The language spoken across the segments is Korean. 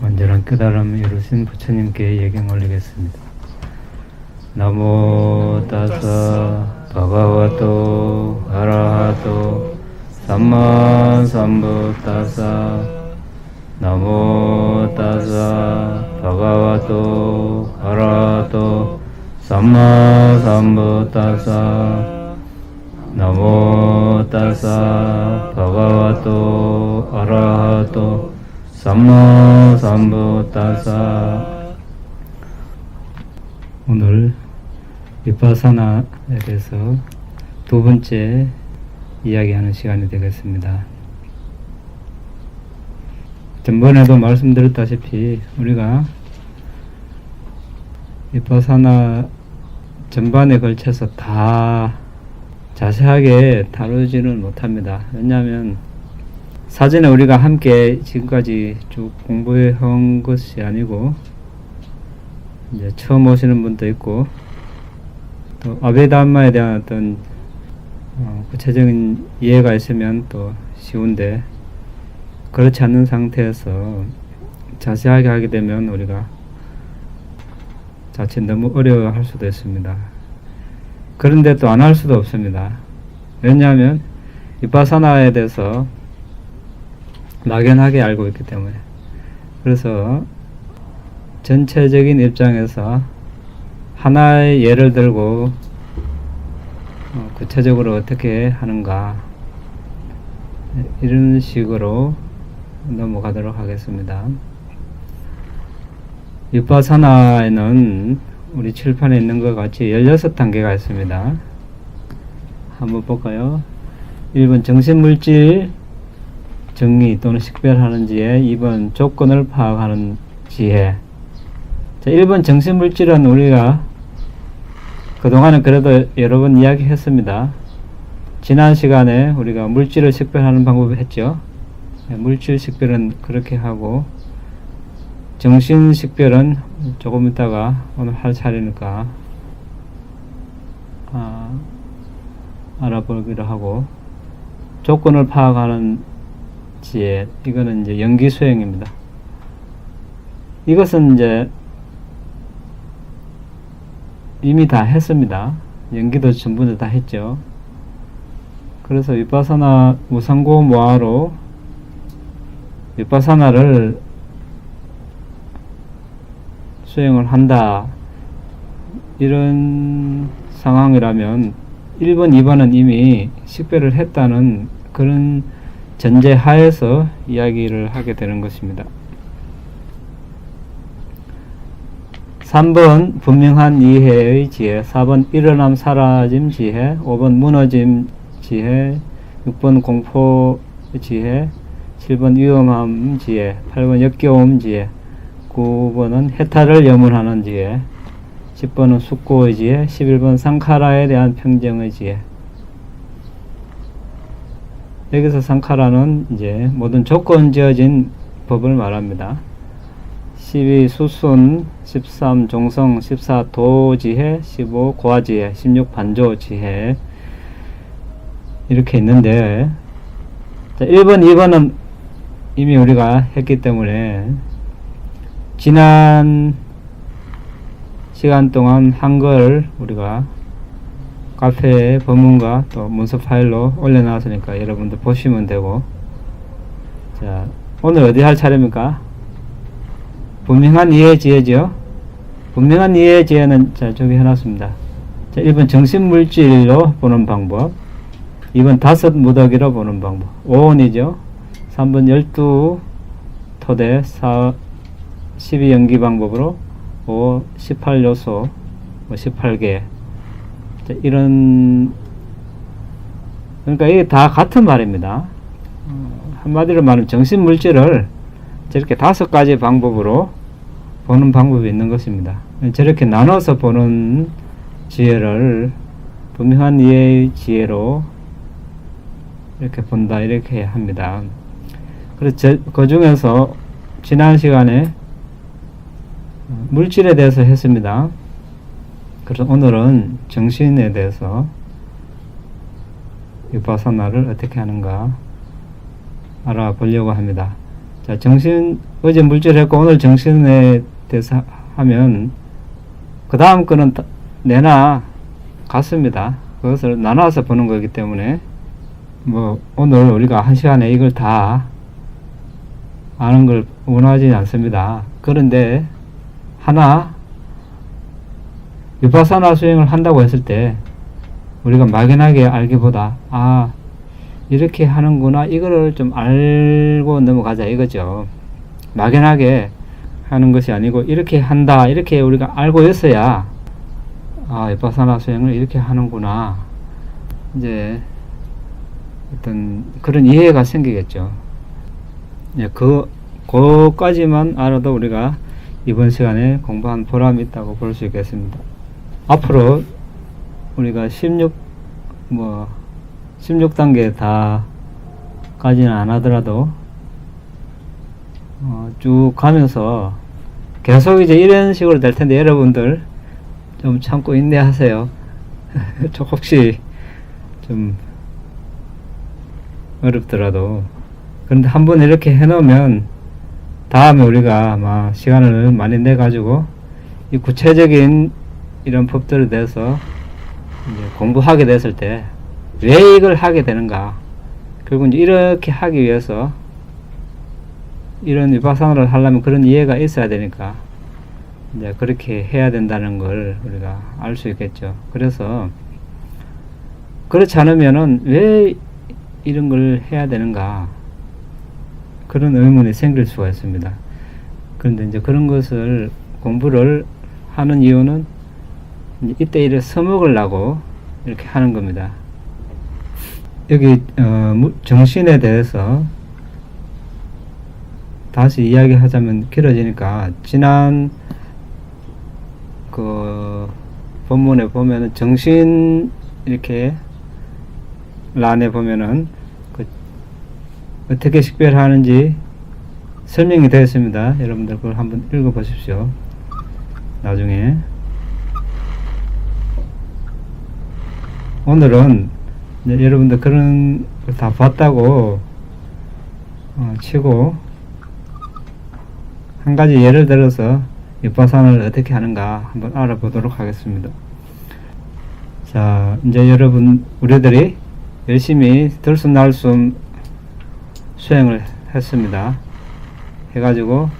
완전한 깨달음을 이루신 부처님께 예경 올리겠습니다. 나모 따사 바가와토 아라하토 삼마 삼부따사 나모 따사 바가와토 아라하토 삼마 삼부따사 나모 따사 바가와토 아라하토 삼마 삼부따사. 오늘 비파사나에 대해서 두 번째 이야기하는 시간이 되겠습니다. 전번에도 말씀드렸다시피 우리가 비파사나 전반에 걸쳐서 다 자세하게 다루지는 못합니다. 왜냐하면 사전에 우리가 함께 지금까지 쭉 공부해 온 것이 아니고 이제 처음 오시는 분도 있고 또 아베담마에 대한 어떤 구체적인 이해가 있으면 또 쉬운데 그렇지 않는 상태에서 자세하게 하게 되면 우리가 자칫 너무 어려워할 수도 있습니다. 그런데 또 안 할 수도 없습니다. 왜냐하면 비파사나에 대해서 막연하게 알고 있기 때문에. 그래서 전체적인 입장에서 하나의 예를 들고 구체적으로 어떻게 하는가 이런 식으로 넘어가도록 하겠습니다. 비파사나에는 우리 칠판에 있는 것 같이 16단계가 있습니다. 한번 볼까요? 1번 정신물질 정리 또는 식별하는 지혜, 2번 조건을 파악하는 지혜. 자, 1번 정신물질은 우리가 그동안은 그래도 여러 번 이야기했습니다. 지난 시간에 우리가 물질을 식별하는 방법을 했죠. 물질 식별은 그렇게 하고 정신 식별은 조금 있다가 오늘 할 차례니까 알아보기로 하고, 조건을 파악하는 지혜, 이거는 이제 연기 수행입니다. 이것은 이제 이미 다 했습니다. 연기도 전부 다 했죠. 그래서 비파사나 무상고 모아로 비파사나를 수행을 한다, 이런 상황이라면 1번, 2번은 이미 식별을 했다는 그런 전제 하에서 이야기를 하게 되는 것입니다. 3번 분명한 이해의 지혜, 4번 일어남 사라짐 지혜, 5번 무너짐 지혜, 6번 공포 지혜, 7번 위험함 지혜, 8번 역겨움 지혜, 9번은 해탈을 염원하는 지혜, 10번은 숙고의 지혜, 11번 상카라에 대한 평정의 지혜. 여기서 상카라는 이제 모든 조건 지어진 법을 말합니다. 12 수순, 13 종성, 14 도지혜, 15 고아지혜, 16 반조지혜, 이렇게 있는데, 자, 1번, 2번은 이미 우리가 했기 때문에 지난 시간 동안 한글 우리가 카페에 법문과 또 문서 파일로 올려놨으니까 여러분들 보시면 되고, 자, 오늘 어디 할 차례입니까? 분명한 이해 지혜죠. 분명한 이해 지혜는 자, 저기 해놨습니다. 자, 1번 정신물질로 보는 방법, 2번 다섯 무더기로 보는 방법, 5원이죠. 3번 12 토대, 4 12 연기 방법으로, 5 18요소 18개. 자, 이런, 그러니까 이게 다 같은 말입니다. 한마디로 말하면 정신물질을 저렇게 5가지 방법으로 보는 방법이 있는 것입니다. 저렇게 나눠서 보는 지혜를 분명한 이해의 지혜로 이렇게 본다, 이렇게 합니다. 그래서 그 중에서 지난 시간에 물질에 대해서 했습니다. 그래서 오늘은 정신에 대해서 비파사나를 어떻게 하는가 알아보려고 합니다. 자, 정신, 어제 물질 했고 오늘 정신에 대해서 하면 그 다음 거는 내나 같습니다. 그것을 나눠서 보는 거기 때문에 뭐 오늘 우리가 한 시간에 이걸 다 아는 걸 원하지 않습니다. 그런데 하나 위파사나 수행을 한다고 했을 때 우리가 막연하게 알기보다 이렇게 하는구나 이거를 좀 알고 넘어가자 이거죠. 막연하게 하는 것이 아니고 이렇게 한다 이렇게 우리가 알고 있어야 위파사나 수행을 이렇게 하는구나 이제 어떤 그런 이해가 생기겠죠. 그까지만 알아도 우리가 이번 시간에 공부한 보람이 있다고 볼 수 있겠습니다. 앞으로 우리가 16단계 다까지는 안 하더라도 쭉 가면서 계속 이제 이런 식으로 될 텐데 여러분들 좀 참고 인내하세요. 혹시 좀 어렵더라도. 그런데 한번 이렇게 해놓으면 다음에 우리가 아마 시간을 많이 내가지고 이 구체적인 이런 법들에 대해서 이제 공부하게 됐을 때 왜 이걸 하게 되는가, 결국 이제 이렇게 하기 위해서 이런 위파사나를 하려면 그런 이해가 있어야 되니까 이제 그렇게 해야 된다는 걸 우리가 알 수 있겠죠. 그래서 그렇지 않으면은 왜 이런 걸 해야 되는가 그런 의문이 생길 수가 있습니다. 그런데 이제 그런 것을 공부를 하는 이유는 이때 이래 써먹으려고 이렇게 하는 겁니다. 여기 정신에 대해서 다시 이야기하자면 길어지니까 지난 그 본문에 보면은 정신 이렇게 란에 보면은 어떻게 식별하는지 설명이 되어 있습니다. 여러분들 그걸 한번 읽어 보십시오. 나중에. 오늘은 여러분들 그런 걸 다 봤다고 치고 한 가지 예를 들어서 위파사나를 어떻게 하는가 한번 알아보도록 하겠습니다. 자, 이제 여러분 우리들이 열심히 들숨날숨 수행을 했습니다. 해가지고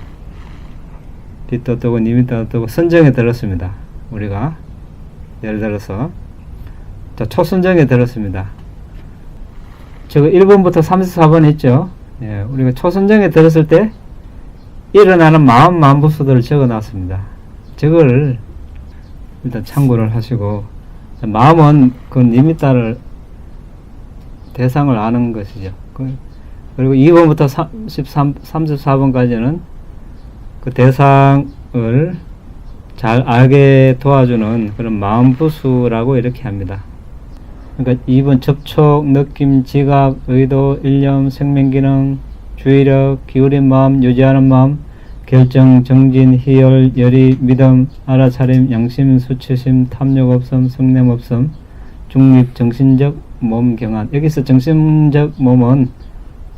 빛도 뜨고 니미도 뜨고 선정에 들었습니다. 우리가 예를 들어서 자, 초선정에 들었습니다. 저거 1번부터 34번 했죠. 우리가 초선정에 들었을 때 일어나는 마음부수들을 적어 놨습니다. 저걸 일단 참고를 하시고, 마음은 그 니미따를 대상을 아는 것이죠. 그리고 2번부터 34번까지는 그 대상을 잘 알게 도와주는 그런 마음부수라고 이렇게 합니다. 그러니까 2번 접촉, 느낌, 지각, 의도, 일념, 생명기능, 주의력, 기울인 마음, 유지하는 마음, 결정, 정진, 희열, 열의, 믿음, 알아차림, 양심, 수치심, 탐욕 없음, 성냄 없음, 중립, 정신적, 몸 경한. 여기서 정신적 몸은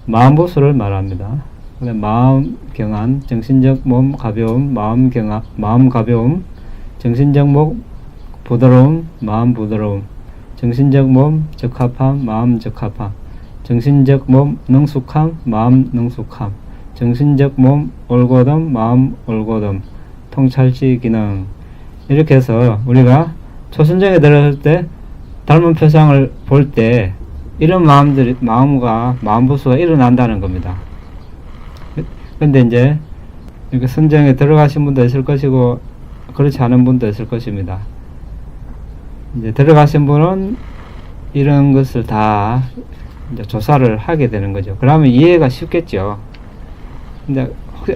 마음보수를 말합니다. 마음 경한, 정신적 몸 가벼움, 마음 경한, 마음 가벼움, 정신적 몸 부드러움, 마음 부드러움, 정신적 몸 적합함, 마음 적합함, 정신적 몸 능숙함, 마음 능숙함, 정신적 몸 올곧음, 마음 올곧음, 통찰시 기능. 이렇게 해서 우리가 초선정에 들어설 때 닮은 표상을 볼 때 이런 마음보수가 일어난다는 겁니다. 근데 이제 이렇게 선정에 들어가신 분도 있을 것이고 그렇지 않은 분도 있을 것입니다. 이제 들어가신 분은 이런 것을 다 이제 조사를 하게 되는 거죠. 그러면 이해가 쉽겠죠. 근데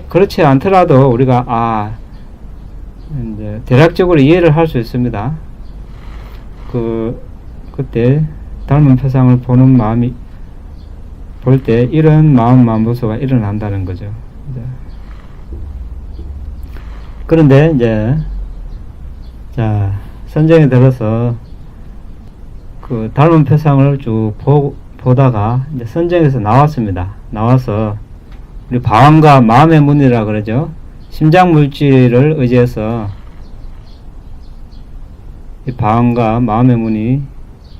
그렇지 않더라도 우리가 이제 대략적으로 이해를 할 수 있습니다. 그때 닮은 표상을 보는 마음이 볼 때 이런 마음보수가 일어난다는 거죠. 그런데 이제 자, 선정에 들어서 그 닮은 표상을 쭉 보다가 이제 선정에서 나왔습니다. 나와서 우리 방황과 마음의 문이라 그러죠. 심장 물질을 의지해서 이 방황과 마음의 문이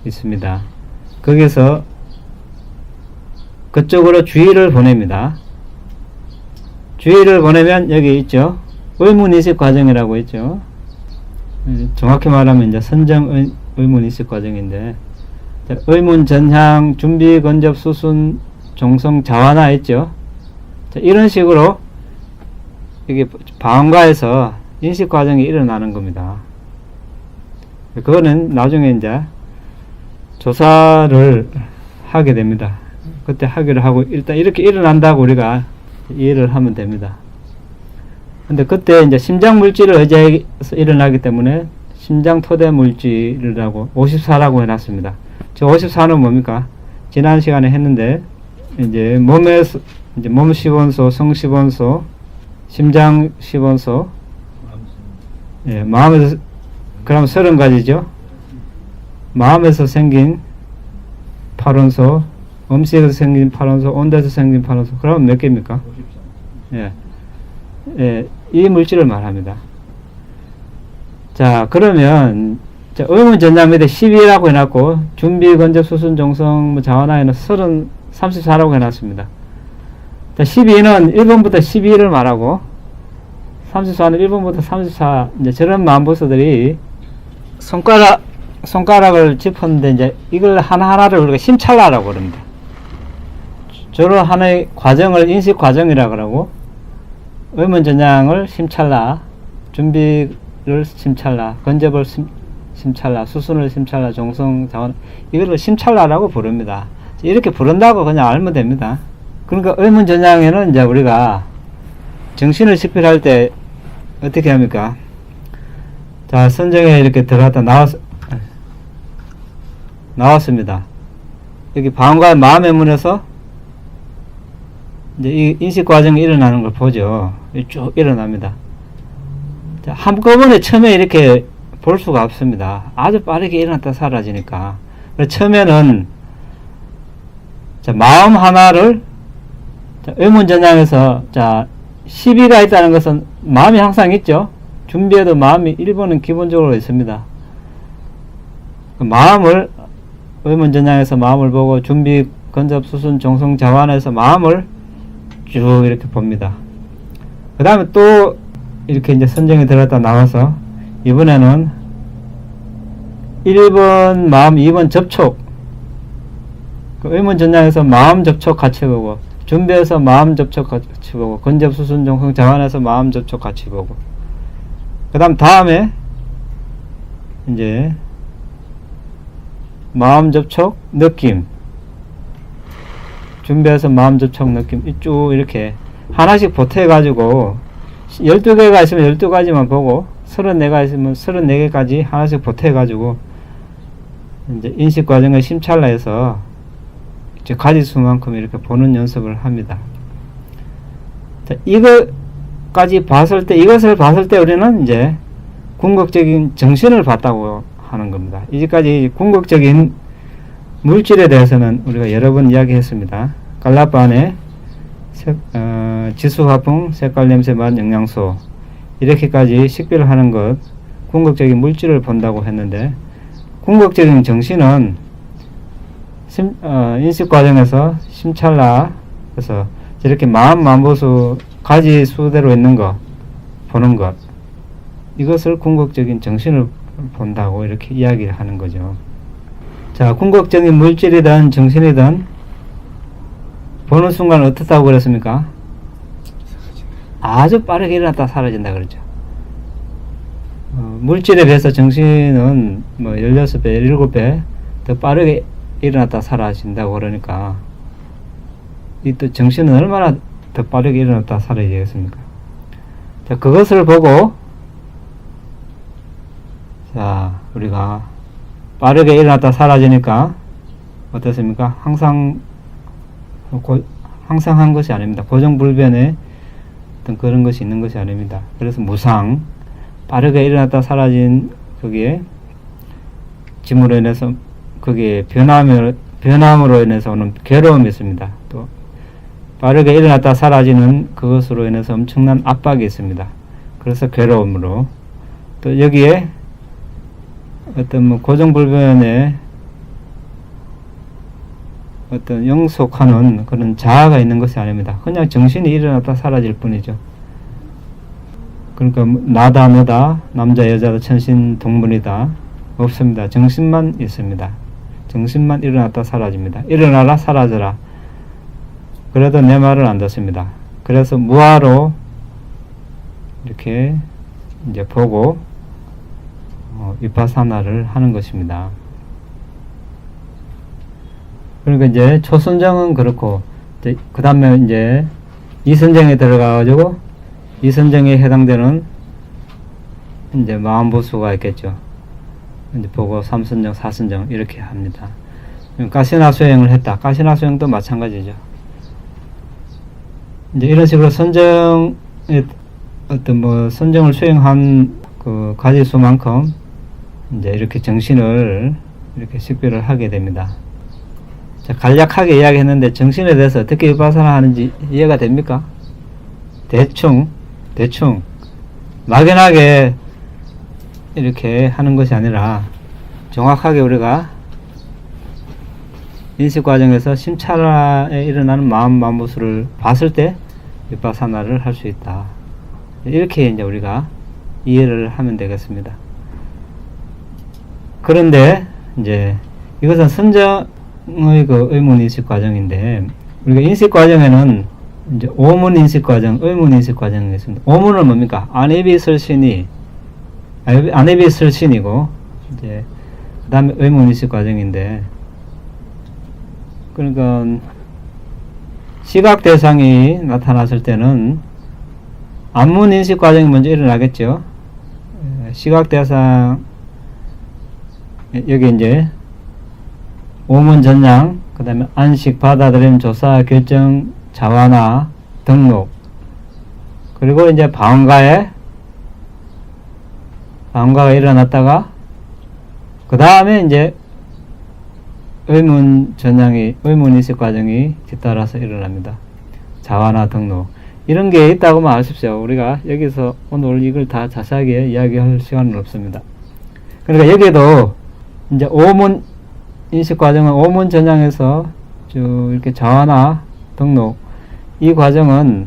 있습니다. 거기서 그쪽으로 주의를 보냅니다. 주의를 보내면 여기 있죠. 의문인식 과정이라고 있죠. 정확히 말하면 이제 선정 의문인식 과정인데, 의문, 전향, 준비, 건접, 수순, 종성, 자완화 있죠. 이런 식으로 이게 방황가에서 인식 과정이 일어나는 겁니다. 그거는 나중에 이제 조사를 하게 됩니다. 그때 하기로 하고, 일단 이렇게 일어난다고 우리가 이해를 하면 됩니다. 근데 그때 이제 심장 물질을 의지해서 일어나기 때문에 심장 토대 물질이라고 54라고 해놨습니다. 저 54는 뭡니까? 지난 시간에 했는데, 이제 몸에서, 이제 몸 시원소, 성 시원소, 심장 시원소, 예, 마음에서, 그럼 30가지죠. 마음에서 생긴 8원소, 음식에서 생긴 8원소, 온도에서 생긴 8원소, 그러면 몇 개입니까? 예. 예, 이 물질을 말합니다. 자, 그러면, 자, 의문 전장 밑에 12라고 해놨고, 준비, 건접, 수순, 종성, 자원화에는 34라고 해놨습니다. 자, 12는 1번부터 12를 말하고, 34는 1번부터 34, 이제 저런 마음보스들이 손가락을 짚었는데, 이제 이걸 하나하나를 우리가 심찰라라고 그럽니다. 저런 하나의 과정을 인식 과정이라고 그러고, 의문 전향을 심찰라, 준비를 심찰라, 건접을 심찰라, 수순을 심찰라, 종성, 자원, 이거를 심찰라라고 부릅니다. 이렇게 부른다고 그냥 알면 됩니다. 그러니까 의문 전향에는 이제 우리가 정신을 식별할 때 어떻게 합니까? 자, 선정에 이렇게 들어갔다 나왔습니다. 여기 방과 마음의 문에서 이제 이 인식 과정이 일어나는 걸 보죠. 쭉 일어납니다. 자, 한꺼번에 처음에 이렇게 볼 수가 없습니다. 아주 빠르게 일어났다 사라지니까. 처음에는 자, 마음 하나를 의문전향에서 자, 12가 있다는 것은 마음이 항상 있죠. 준비해도 마음이 1번은 기본적으로 있습니다. 그 마음을 의문전향에서 마음을 보고 준비, 건접, 수순, 종성, 자완에서 마음을 쭉 이렇게 봅니다. 그 다음에 또 이렇게 이제 선정이 들어갔다 나와서 이번에는 1번 마음, 2번 접촉, 그 의문 전향에서 마음 접촉 같이 보고, 준비해서 마음 접촉 같이 보고, 건접, 수순, 종성, 자완해서 마음 접촉 같이 보고, 그 다음에 이제 마음 접촉 느낌, 준비해서 마음 접촉 느낌, 쭉 이렇게 하나씩 보태가지고 12개가 있으면 12가지만 보고 34가 있으면 34개까지 하나씩 보태가지고 이제 인식 과정을 심찰라해서 이제 가지수만큼 이렇게 보는 연습을 합니다. 자, 이것을 봤을 때 우리는 이제 궁극적인 정신을 봤다고 하는 겁니다. 이제까지 궁극적인 물질에 대해서는 우리가 여러 번 이야기했습니다. 갈라파 안에 지수, 화풍, 색깔, 냄새, 맛, 영양소 이렇게까지 식별하는 것, 궁극적인 물질을 본다고 했는데, 궁극적인 정신은 인식 과정에서 심찰라 그래서 이렇게 만보수 가지 수대로 있는 것 보는 것, 이것을 궁극적인 정신을 본다고 이렇게 이야기를 하는 거죠. 자, 궁극적인 물질이든 정신이든 보는 순간 어떻다고 그랬습니까? 아주 빠르게 일어났다 사라진다 그러죠. 물질에 비해서 정신은 뭐 16배, 17배 더 빠르게 일어났다 사라진다고 그러니까 이 또 정신은 얼마나 더 빠르게 일어났다 사라지겠습니까? 자, 그것을 보고 자, 우리가 빠르게 일어났다 사라지니까 어떻습니까? 항상 한 것이 아닙니다. 고정불변의 어떤 그런 것이 있는 것이 아닙니다. 그래서 무상, 빠르게 일어났다 사라진 거기에 짐으로 인해서 거기에 변함으로 인해서 오는 괴로움이 있습니다. 또 빠르게 일어났다 사라지는 그것으로 인해서 엄청난 압박이 있습니다. 그래서 괴로움으로, 또 여기에 어떤 뭐 고정불변의 어떤 영속하는 그런 자아가 있는 것이 아닙니다. 그냥 정신이 일어났다 사라질 뿐이죠. 그러니까 나다 너다, 남자 여자다, 천신 동물이다 없습니다. 정신만 있습니다. 정신만 일어났다 사라집니다. 일어나라 사라져라. 그래도 내 말을 안 듣습니다. 그래서 무아로 이렇게 이제 보고 비파사나를 하는 것입니다. 그러니까 이제 초선정은 그렇고, 그 다음에 이제 이선정에 들어가가지고 이선정에 해당되는 이제 마음보수가 있겠죠. 이제 보고 삼선정, 사선정 이렇게 합니다. 가시나 수행을 했다. 가시나 수행도 마찬가지죠. 이제 이런 식으로 선정의 어떤 뭐 선정을 수행한 그 가지수만큼 이제 이렇게 정신을 이렇게 식별을 하게 됩니다. 자, 간략하게 이야기했는데 정신에 대해서 어떻게 위파사나 하는지 이해가 됩니까? 대충 막연하게 이렇게 하는 것이 아니라 정확하게 우리가 인식 과정에서 심찰에 일어나는 마음보수를 봤을 때 위파사나를 할 수 있다. 이렇게 이제 우리가 이해를 하면 되겠습니다. 그런데 이제 이것은 선정의 그 의문 인식 과정인데, 우리가 인식 과정에는 이제 오문 인식 과정, 의문 인식 과정이 있습니다. 오문은 뭡니까? 안입이 설신이고, 이제 그 다음에 의문 인식 과정인데, 그러니까 시각 대상이 나타났을 때는 안문 인식 과정이 먼저 일어나겠죠. 시각 대상, 여기 이제 오문 전량, 그 다음에 안식, 받아들임, 조사, 결정, 자완화, 등록, 그리고 이제 방가가 일어났다가 그 다음에 이제 의문 전량이, 의문 인식 과정이 뒤따라서 일어납니다. 자완화, 등록, 이런 게 있다고만 아십시오. 우리가 여기서 오늘 이걸 다 자세하게 이야기할 시간은 없습니다. 그러니까 여기에도 이제 오문 인식 과정은 오문 전량에서 쭉 이렇게 자완화, 등록, 이 과정은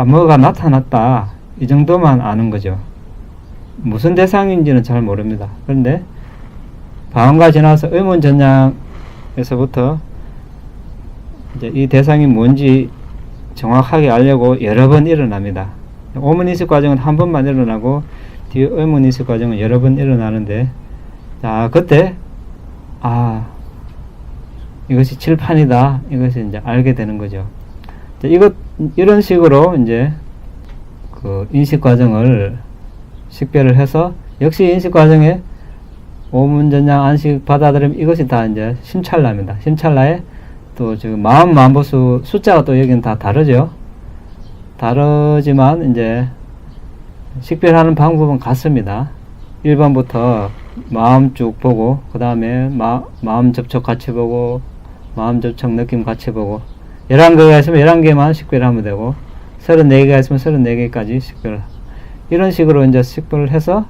뭐가 나타났다, 이 정도만 아는 거죠. 무슨 대상인지는 잘 모릅니다. 그런데 방언가 지나서 의문 전량에서부터 이제 이 대상이 뭔지 정확하게 알려고 여러 번 일어납니다. 오문 인식 과정은 한 번만 일어나고 뒤에 의문 인식 과정은 여러 번 일어나는데, 자, 그때 이것이 칠판이다, 이것이 이제 알게 되는 거죠. 자, 이런 식으로 이제 그 인식 과정을 식별을 해서, 역시 인식 과정에 오문 전량, 안식, 받아들임, 이것이 다 이제 심찰라입니다. 심찰라에 또 지금 마음보수 숫자가 또 여기는 다 다르죠. 다르지만 이제 식별하는 방법은 같습니다. 1번부터 마음 쭉 보고, 그 다음에 마음 접촉 같이 보고, 마음 접촉 느낌 같이 보고, 11개가 있으면 11개만 식별하면 되고, 34개가 있으면 34개까지 식별, 이런 식으로 이제 식별을 해서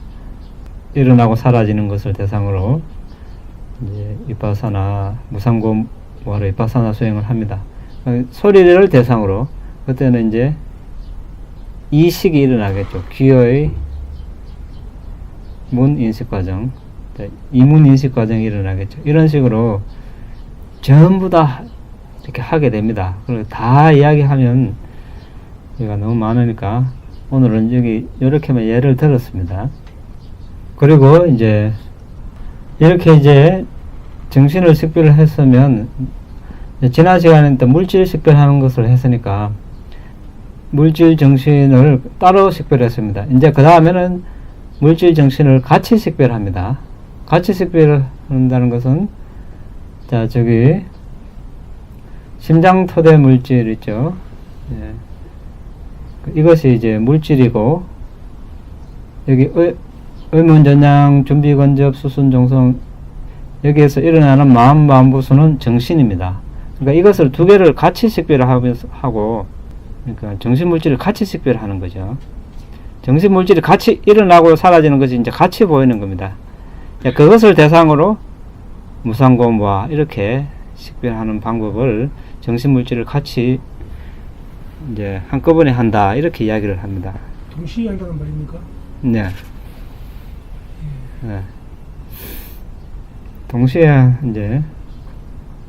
일어나고 사라지는 것을 대상으로 이제 위파사나, 무상고 뭐하러 위파사나 수행을 합니다. 소리를 대상으로, 그때는 이제 이식이 일어나겠죠. 귀의 문 인식 과정, 이문 인식 과정이 일어나겠죠. 이런 식으로 전부 다 이렇게 하게 됩니다. 그리고 다 이야기하면 여기가 너무 많으니까 오늘은 여기 이렇게만 예를 들었습니다. 그리고 이제 이렇게 이제 정신을 식별을 했으면, 지난 시간에 또 물질 식별하는 것을 했으니까 물질 정신을 따로 식별했습니다. 이제 그 다음에는 물질 정신을 같이 식별합니다. 같이 식별을 한다는 것은, 자, 저기 심장 토대 물질 있죠. 예. 이것이 이제 물질이고, 여기 의문 전량, 준비 건접, 수순 종성, 여기에서 일어나는 마음보수는 정신입니다. 그러니까 이것을 두 개를 같이 식별하면서 하고, 그러니까 정신물질을 같이 식별하는 거죠. 정신물질이 같이 일어나고 사라지는 것이 이제 같이 보이는 겁니다. 그것을 대상으로 무상고무와 이렇게 식별하는 방법을 정신물질을 같이 이제 한꺼번에 한다 이렇게 이야기를 합니다. 동시에 한다는 말입니까? 네. 네. 동시에 이제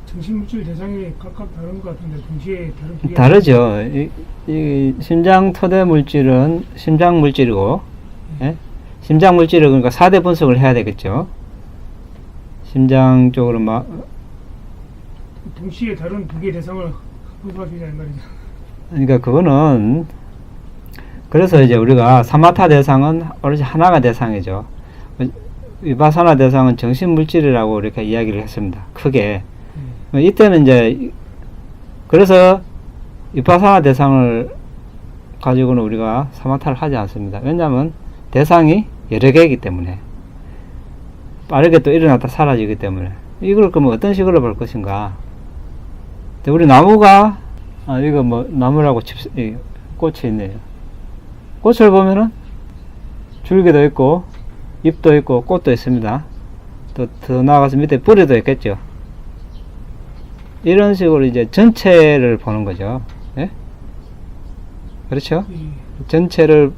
정신물질 대상이 각각 다른 것 같은데 동시에 다른 다르죠. 이 심장 토대 물질은 심장 물질이고, 예? 심장 물질을 그러니까 4대 분석을 해야 되겠죠. 심장 쪽으로 동시에 다른 두 개의 대상을 분석할 수 있다는 말이죠. 그러니까 그거는 그래서 이제 우리가 사마타 대상은 오로지 하나가 대상이죠. 위파사나 대상은 정신 물질이라고 이렇게 이야기를 했습니다. 크게. 이때는 이제 그래서 위파사나 대상을 가지고는 우리가 사마타를 하지 않습니다. 왜냐하면 대상이 여러 개이기 때문에 빠르게 또 일어났다 사라지기 때문에 이걸 그러면 어떤 식으로 볼 것인가. 우리 나무가 이거 뭐 나무라고 꽃이 있네요. 꽃을 보면은 줄기도 있고 잎도 있고 꽃도 있습니다. 또 더 나아가서 밑에 뿌리도 있겠죠. 이런 식으로 이제 전체를 보는 거죠. 예? 그렇죠? 전체를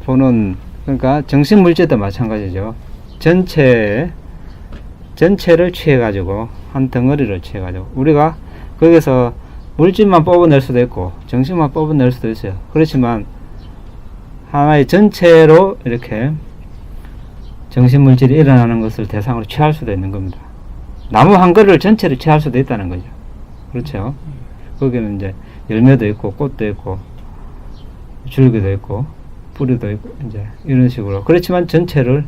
보는, 그러니까 정신물질도 마찬가지죠. 전체를 취해가지고 한 덩어리를 취해가지고 우리가 거기서 물질만 뽑아낼 수도 있고 정신만 뽑아낼 수도 있어요. 그렇지만 하나의 전체로 이렇게 정신물질이 일어나는 것을 대상으로 취할 수도 있는 겁니다. 나무 한 그루를 전체를 취할 수도 있다는 거죠. 그렇죠? 거기는 이제 열매도 있고 꽃도 있고 줄기도 있고 뿌리도 있고 이제 이런 식으로. 그렇지만 전체를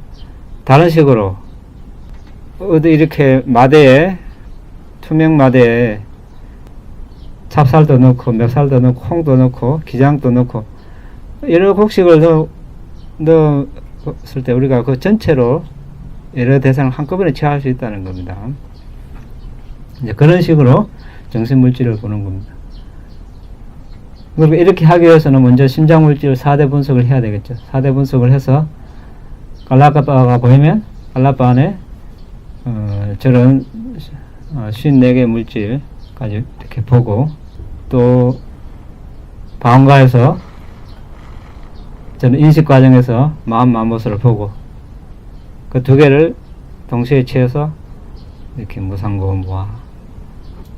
다른 식으로 어디 이렇게 마대에 투명 마대에 찹쌀도 넣고 맵쌀도 넣고 콩도 넣고 기장도 넣고 여러 곡식을 넣었을 때 우리가 그 전체로 여러 대상을 한꺼번에 취할 수 있다는 겁니다. 이제 그런 식으로 정신물질을 보는 겁니다. 그리고 이렇게 하기 위해서는 먼저 심장물질 4대 분석을 해야 되겠죠. 4대 분석을 해서 갈라파가 보이면 갈라파 안에 저런 54개의 물질까지 이렇게 보고, 또 방가에서 저는 인식 과정에서 마음 마모스를 보고 그 두 개를 동시에 취해서 이렇게 무상고무와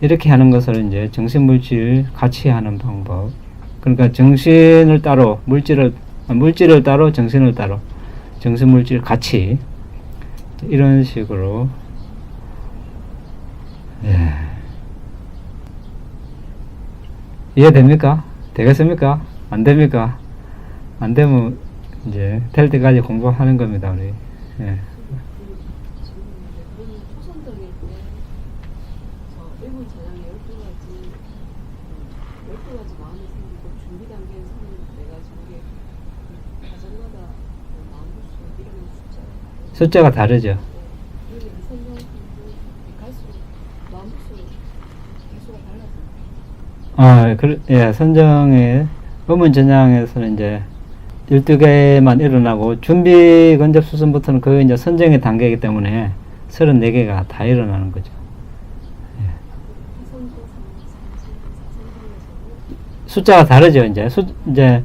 이렇게 하는 것을 이제 정신물질 같이 하는 방법. 그러니까 정신을 따로 물질을 따로 정신을 따로 정신물질 같이 이런 식으로. 예. 이해됩니까? 되겠습니까? 안 됩니까? 안 되면 이제 될 때까지 공부하는 겁니다, 우리. 예. 숫자가 다르죠. 예, 선정의 음운 전향에서는 이제 12개만 일어나고 준비 건접 수순부터는 거의 이제 선정의 단계이기 때문에 34개가 다 일어나는 거죠. 예. 숫자가 다르죠, 이제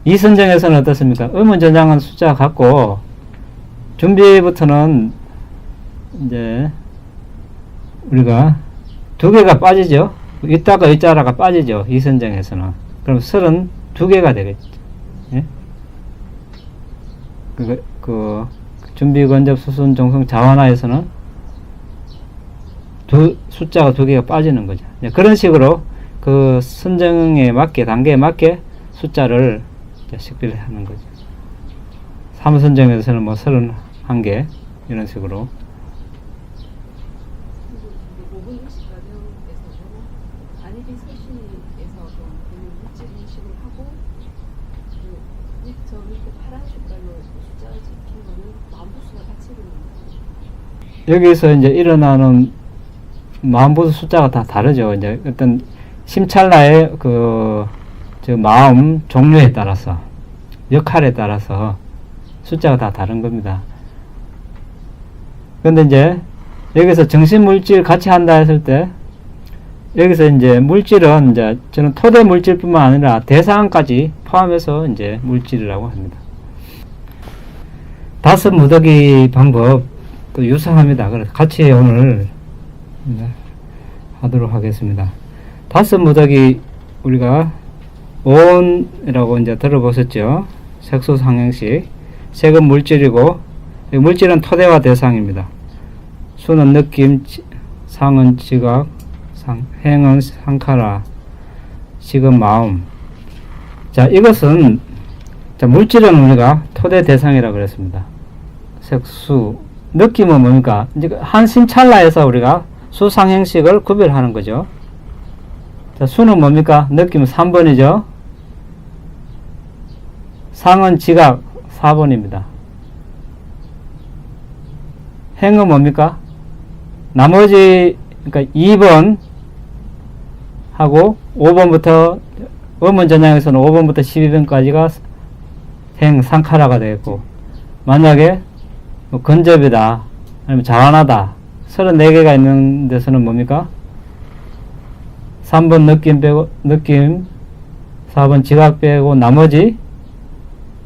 이 선정에서는 어떻습니까? 음운 전향은 숫자가 같고 준비부터는 이제 우리가 2개가 빠지죠. 이따가 이자라가 빠지죠. 이 선정에서는. 그럼 32개가 되겠죠. 예? 그 준비 건접 수순 정성 자원화에서는 숫자가 2개가 빠지는 거죠. 예, 그런 식으로 그 선정에 맞게 단계에 맞게 숫자를 식별하는 거죠. 3선정에서는 뭐 31개 이런 식으로. 여기서 이제 일어나는 마음보수 숫자가 다 다르죠. 이제 어떤 심찰나의 저 마음 종류에 따라서, 역할에 따라서 숫자가 다 다른 겁니다. 근데 이제 여기서 정신물질 같이 한다 했을 때, 여기서 이제 물질은 이제 저는 토대 물질뿐만 아니라 대상까지 포함해서 이제 물질이라고 합니다. 다섯 무더기 방법도 유사합니다. 그래서 같이 오늘 하도록 하겠습니다. 다섯 무더기 우리가 온이라고 이제 들어보셨죠? 색소 상행식. 색은 물질이고, 물질은 토대와 대상입니다. 수는 느낌, 상은 지각, 행은 상카라, 식은 마음. 자, 이것은, 자, 물질은 우리가 토대 대상이라고 그랬습니다. 색수. 느낌은 뭡니까? 이제 한 심찰나에서 우리가 수상행식을 구별하는 거죠. 자, 수는 뭡니까? 느낌은 3번이죠. 상은 지각 4번입니다. 행은 뭡니까? 나머지, 그러니까 2번 하고 5번부터, 음원전향에서는 5번부터 12번까지가 행, 상카라가 되겠고, 만약에 뭐 근접이다, 아니면 자완하다, 34개가 있는 데서는 뭡니까? 3번 느낌 빼고, 느낌, 4번 지각 빼고, 나머지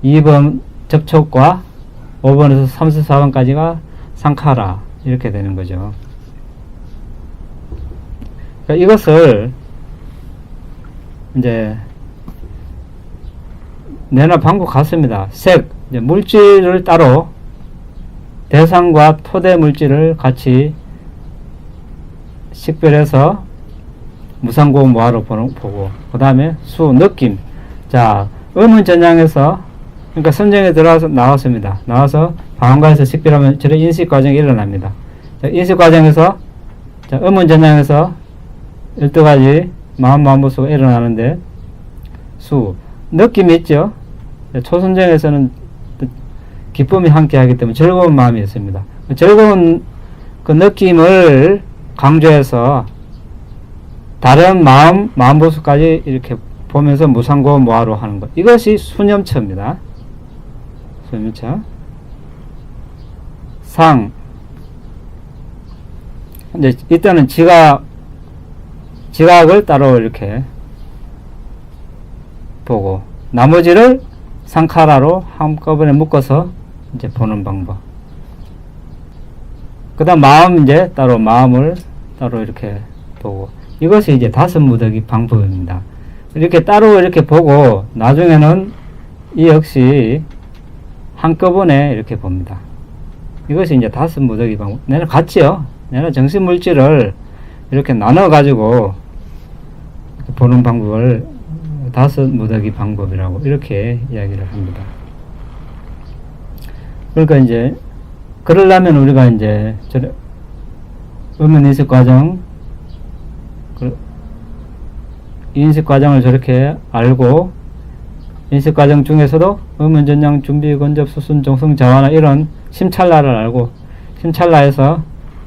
2번 접촉과 5번에서 34번까지가 상카라, 이렇게 되는 거죠. 그러니까 이것을 이제 내나 방법 같습니다. 색, 이제 물질을 따로 대상과 토대 물질을 같이 식별해서 무상고음 모아로 보고, 그 다음에 수, 느낌. 자, 음은 전향에서, 그러니까 선정에 들어와서 나왔습니다. 나와서 방황가에서 식별하면 저런 인식 과정이 일어납니다. 자, 인식 과정에서, 자, 음은 전향에서 12가지 마음보수가 일어나는데, 수, 느낌이 있죠? 초선정에서는 기쁨이 함께 하기 때문에 즐거운 마음이 있습니다. 즐거운 그 느낌을 강조해서 다른 마음보수까지 이렇게 보면서 무상고음 모아로 하는 것. 이것이 수념처입니다. 수념처. 상. 이제 이때는 지각을 따로 이렇게 보고, 나머지를 상카라로 한꺼번에 묶어서 이제 보는 방법. 그 다음 마음, 이제 따로 마음을 따로 이렇게 보고, 이것이 이제 다섯 무더기 방법입니다. 이렇게 따로 이렇게 보고, 나중에는 이 역시 한꺼번에 이렇게 봅니다. 이것이 이제 다섯 무더기 방법. 내가 같이요. 내가 정신물질을 이렇게 나눠가지고 보는 방법을 다섯 무더기 방법이라고 이렇게 이야기를 합니다. 그러니까 이제 그러려면 우리가 이제 음은 인식 과정, 인식 과정을 저렇게 알고, 인식 과정 중에서도 음은 전향, 준비, 건접, 수순, 종성, 자완화 이런 심찰나를 알고, 심찰나에서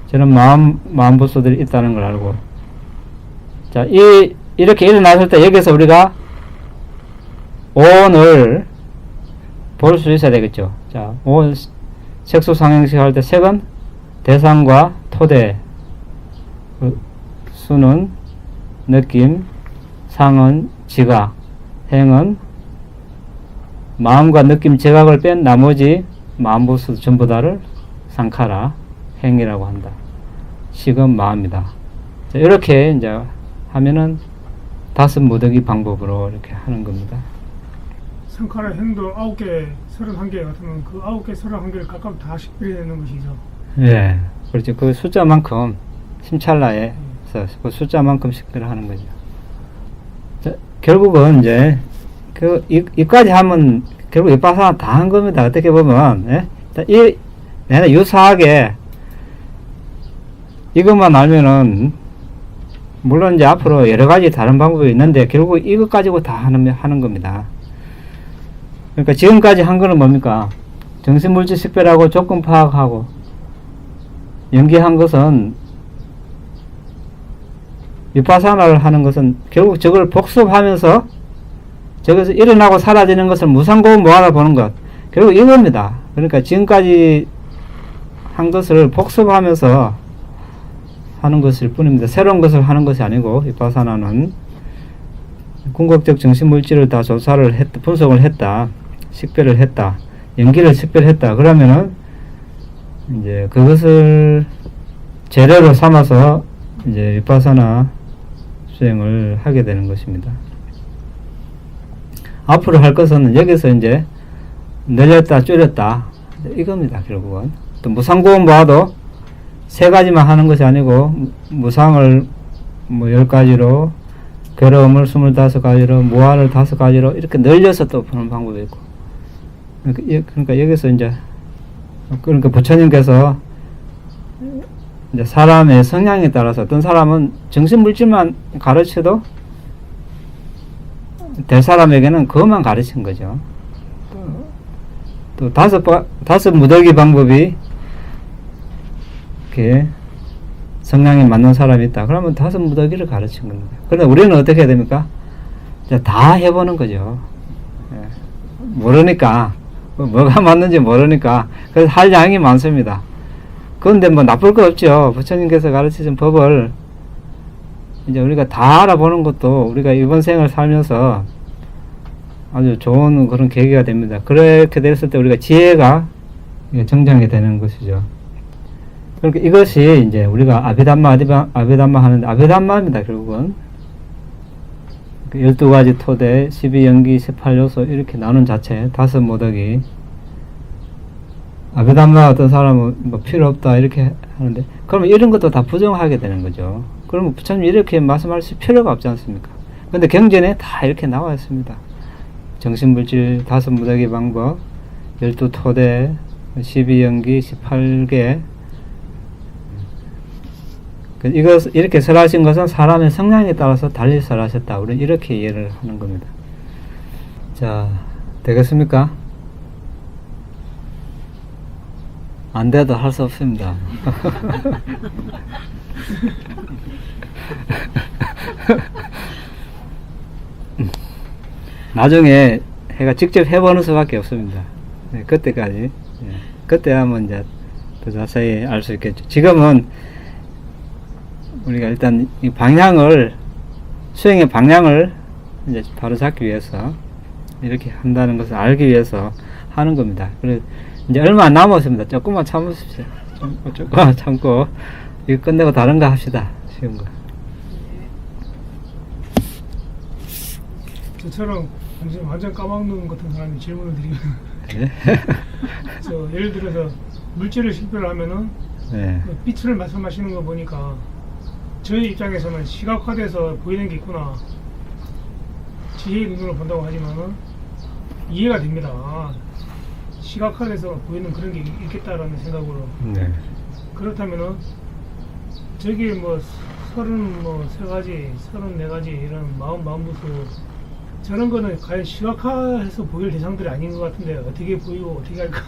저런 마음보수들이 있다는 걸 알고, 자, 이렇게 일어났을 때 여기서 우리가 온을 볼 수 있어야 되겠죠. 자, 온, 색소 상행식 할 때 색은 대상과 토대, 수는 느낌, 상은 지각, 행은 마음과 느낌, 지각을 뺀 나머지 마음보수 전부 다를 상카라, 행이라고 한다. 식은 마음이다. 자, 이렇게 이제 하면은 다섯 무더기 방법으로 이렇게 하는 겁니다. 상카라 행도 9개, 31개 같으면 그 9개, 31개를 각각 다 식별해야 되는 것이죠. 예, 그렇죠. 그 숫자만큼 심찰나에서 그 숫자만큼 식별을 하는 거죠. 자, 결국은 이제 이까지 하면 결국 윗바사 다 한 겁니다. 어떻게 보면, 예? 자, 내가 유사하게 이것만 알면은, 물론 이제 앞으로 여러 가지 다른 방법이 있는데 결국 이것 가지고 다 하는 겁니다. 그러니까 지금까지 한 거는 뭡니까? 정신물질 식별하고, 조건 파악하고, 연기한 것은, 그, 수는, 느낌, 상은, 지각, 행은, 마음과 느낌, 지각을 뺀 나머지 마음보수 전부 다를 상카라, 행이라고 한다. 식은 마음이다. 자, 이렇게 이제 하면은 다섯 무더기 방법으로 이렇게 하는 겁니다. 비파사나를 하는 것은 결국 저걸 복습하면서 저것을 일어나고 사라지는 것을 무상고음 모아다 보는 것. 결국 이겁니다. 그러니까 지금까지 한 것을 복습하면서 하는 것일 뿐입니다. 새로운 것을 하는 것이 아니고, 비파사나는 궁극적 정신물질을 다 조사를 했다, 분석을 했다, 식별을 했다, 연기를 식별했다. 그러면은 이제 그것을 재료로 삼아서 이제 비파사나 수행을 하게 되는 것입니다. 앞으로 할 것은 여기서 이제 늘렸다 줄였다 이겁니다. 결국은 또 무상고음 봐도 세 가지만 하는 것이 아니고 무상을 뭐 10가지로, 괴로움을 25가지로, 무한을 5가지로 이렇게 늘려서 또 보는 방법이 있고, 그러니까 여기서 이제 그러니까 부처님께서 이제 사람의 성향에 따라서 어떤 사람은 정신물질만 가르쳐도 될 사람에게는 그것만 가르친 거죠. 또 다섯 무더기 방법이 이렇게 성향에 맞는 사람이 있다. 그러면 5 무더기를 가르친 겁니다. 그런데 우리는 어떻게 해야 됩니까? 다 해보는 거죠. 모르니까, 뭐가 맞는지 모르니까. 그래서 할 양이 많습니다. 그런데 뭐 나쁠 거 없죠. 부처님께서 가르치신 법을 이제 우리가 다 알아보는 것도 우리가 이번 생을 살면서 아주 좋은 그런 계기가 됩니다. 그렇게 됐을 때 우리가 지혜가 정장이 되는 것이죠. 그러니까 이것이 이제 우리가 아비담마 하는데, 아비담마입니다. 결국은 12가지 토대, 12연기, 18요소 이렇게 나눈 자체, 5 모덕이. 아비담마 어떤 사람은 뭐 필요 없다 이렇게 하는데, 그러면 이런 것도 다 부정하게 되는 거죠. 그러면 부처님 이렇게 말씀할 필요가 없지 않습니까? 근데 경전에 다 이렇게 나와 있습니다. 정신물질 5 무더기 방법, 12 토대, 12연기, 18개. 이렇게 설하신 것은 사람의 성향에 따라서 달리 설하셨다. 우리는 이렇게 이해를 하는 겁니다. 자, 되겠습니까? 안 돼도 할 수 없습니다. 나중에 해가 직접 해보는 수밖에 없습니다. 네, 그때까지. 네, 그때 하면 이제 더 자세히 알 수 있겠죠. 지금은 우리가 일단 이 방향을, 수행의 방향을 이제 바로 잡기 위해서 이렇게 한다는 것을 알기 위해서 하는 겁니다. 그래서 이제 얼마 안 남았습니다. 조금만 참으십시오. 조금만 참고 이거 끝내고 다른 거 합시다. 쉬운 거. 저처럼 완전 까막눈 같은 사람이 질문을 드리면 네? 예를 들어서 물질을 식별을 하면은 네. 빛을 말씀하시는 거 보니까 저희 입장에서는 시각화돼서 보이는 게 있구나, 지혜의 눈으로 본다고 하지만은 이해가 됩니다. 시각화돼서 보이는 그런 게 있겠다라는 생각으로. 네. 그렇다면은 저기 뭐 33가지, 34가지 이런 마음부수, 저런 거는 과연 시각화해서 보일 대상들이 아닌 것 같은데 어떻게 보이고 어떻게 할까?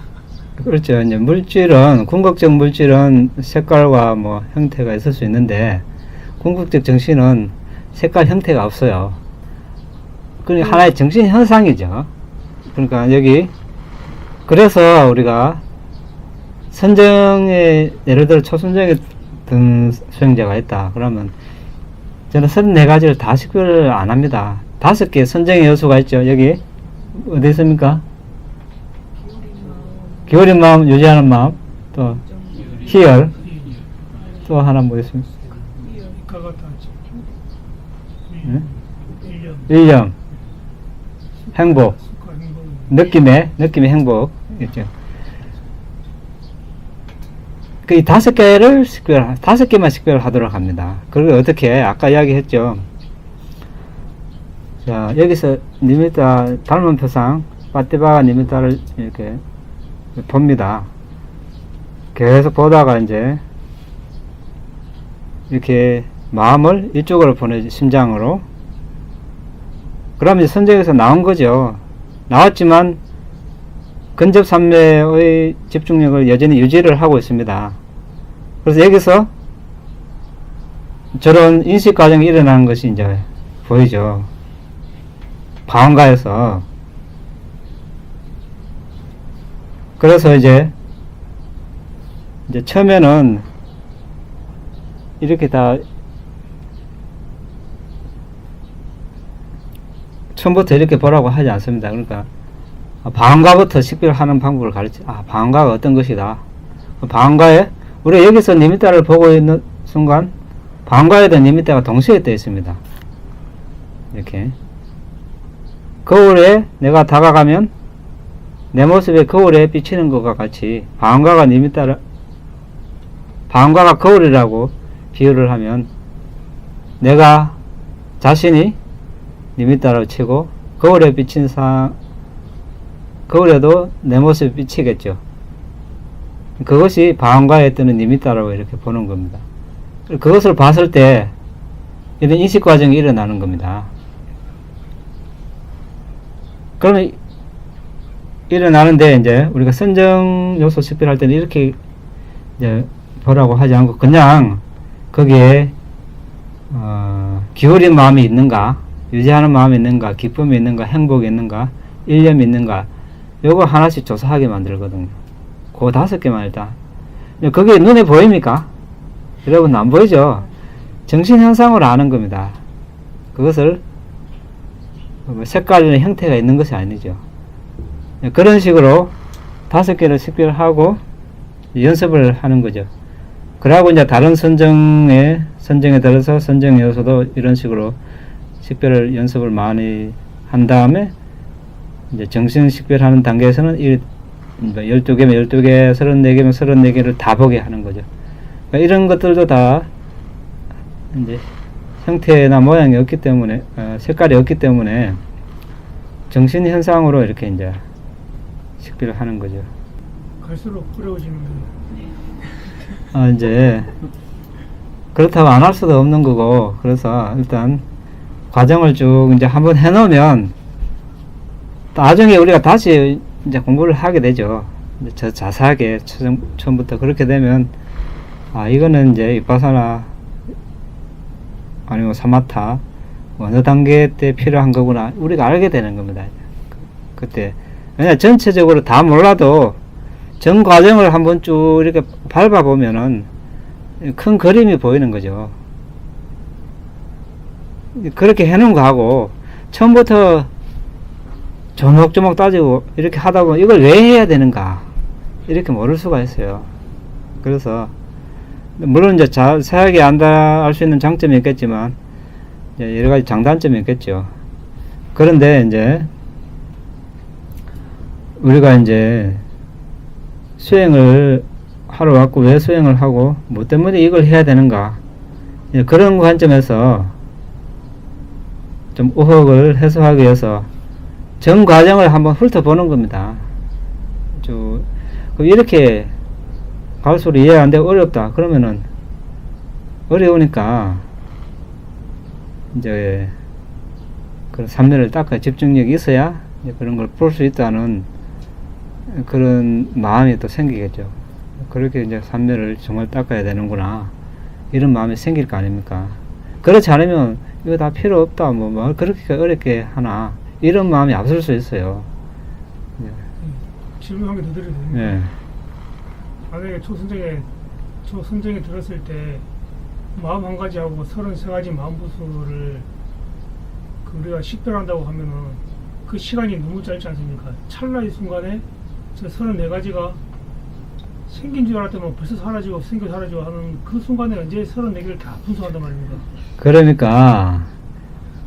그렇죠. 이제 물질은, 궁극적 물질은 색깔과 뭐 형태가 있을 수 있는데, 궁극적 정신은 색깔 형태가 없어요. 그러니까 하나의 정신 현상이죠. 그러니까 여기, 그래서 우리가 선정에, 예를 들어 초선정에 든 수행자가 있다. 그러면 저는 34가지를 다 식별을 안 합니다. 5개 선정의 요소가 있죠. 여기 어디 있습니까? 기울인 마음, 유지하는 마음, 또 희열, 또 하나 뭐 있습니까? 일념, 행복, 느낌의 행복 있죠. 그 5개를 5개만 식별을 하도록 합니다. 그걸 어떻게, 아까 이야기했죠. 자, 여기서 니미타 닮은 표상, 빠띠바가 니미타를 이렇게 봅니다. 계속 보다가 이제 이렇게 마음을 이쪽으로 보내지, 심장으로. 그러면 선정에서 나온 거죠. 나왔지만 근접 삼매의 집중력을 여전히 유지를 하고 있습니다. 그래서 여기서 저런 인식 과정이 일어나는 것이 이제 보이죠. 방언가에서. 그래서 이제 처음에는 이렇게 다 처음부터 이렇게 보라고 하지 않습니다. 그러니까 방언가부터 식별하는 방법을 방언가가 어떤 것이다. 방언가에 우리가 여기서 니미따를 보고 있는 순간 방언가에도 니미따가 동시에 떠 있습니다. 이렇게 거울에 내가 다가가면 내 모습에 거울에 비치는 것과 같이 방언가가 방언가가 거울이라고 비유를 하면 내가 자신이 니미따라고 치고 거울에 비친 거울에도 내 모습이 비치겠죠. 그것이 방언가에 뜨는 니미따라고 이렇게 보는 겁니다. 그것을 봤을 때 이런 인식 과정이 일어나는 겁니다. 그러면 일어나는데 이제 우리가 선정 요소 식별할 때는 이렇게 이제 보라고 하지 않고 그냥 거기에 기울인 마음이 있는가, 유지하는 마음이 있는가, 기쁨이 있는가, 행복이 있는가, 일념이 있는가, 요거 하나씩 조사하게 만들거든요. 그 5개만 일단. 그게 눈에 보입니까? 여러분 안 보이죠? 정신현상으로 아는 겁니다. 그것을 색깔이나 형태가 있는 것이 아니죠. 그런 식으로 5개를 식별하고 연습을 하는 거죠. 그러고 이제 다른 선정에 들어서 선정 요소도 이런 식으로 식별을 연습을 많이 한 다음에 이제 정신 식별하는 단계에서는 12개면 12개, 34개면 34개를 다 보게 하는 거죠. 그러니까 이런 것들도 다 이제 형태나 모양이 없기 때문에 색깔이 없기 때문에 정신 현상으로 이렇게 이제 식별을 하는 거죠. 갈수록 어려워지는데. 이제 그렇다고 안 할 수도 없는 거고, 그래서 일단 과정을 쭉 이제 한번 해놓으면 나중에 우리가 다시 이제 공부를 하게 되죠. 저 자세하게 처음부터 그렇게 되면 이거는 이제 이빠사나 아니면 사마타 어느 단계 때 필요한 거구나 우리가 알게 되는 겁니다. 그때 왜냐 전체적으로 다 몰라도 전 과정을 한번 쭉 이렇게 밟아보면은 큰 그림이 보이는 거죠. 그렇게 해놓은 거하고 처음부터 조목조목 따지고 이렇게 하다 보면 이걸 왜 해야 되는가 이렇게 모를 수가 있어요. 그래서 물론 이제 자세하게 안다 할 수 있는 장점이 있겠지만 여러 가지 장단점이 있겠죠. 그런데 이제 우리가 이제 수행을 하러 왔고 왜 수행을 하고 뭐 때문에 이걸 해야 되는가 그런 관점에서 좀 의혹을 해소하기 위해서 전 과정을 한번 훑어보는 겁니다. 이렇게 갈수록 이해 안 되고 어렵다 그러면은 어려우니까 이제 그런 삼면을 닦아 집중력이 있어야 그런 걸 볼 수 있다는 그런 마음이 또 생기겠죠. 그렇게 이제 삼면을 정말 닦아야 되는구나 이런 마음이 생길 거 아닙니까? 그렇지 않으면 이거 다 필요 없다 뭐 그렇게 어렵게 하나 이런 마음이 앞설 수 있어요. 질문 한 개 더 드려도 됩니까? 네. 만약에 초선정에 들었을 때 마음 한 가지하고 33가지 마음부수를 우리가 식별한다고 하면은 그 시간이 너무 짧지 않습니까? 찰나의 순간에 저 34가지가 생긴 줄 알았더니 벌써 사라지고 생겨 사라지고 하는 그 순간에 언제 34개를 다 분석한단 말입니다.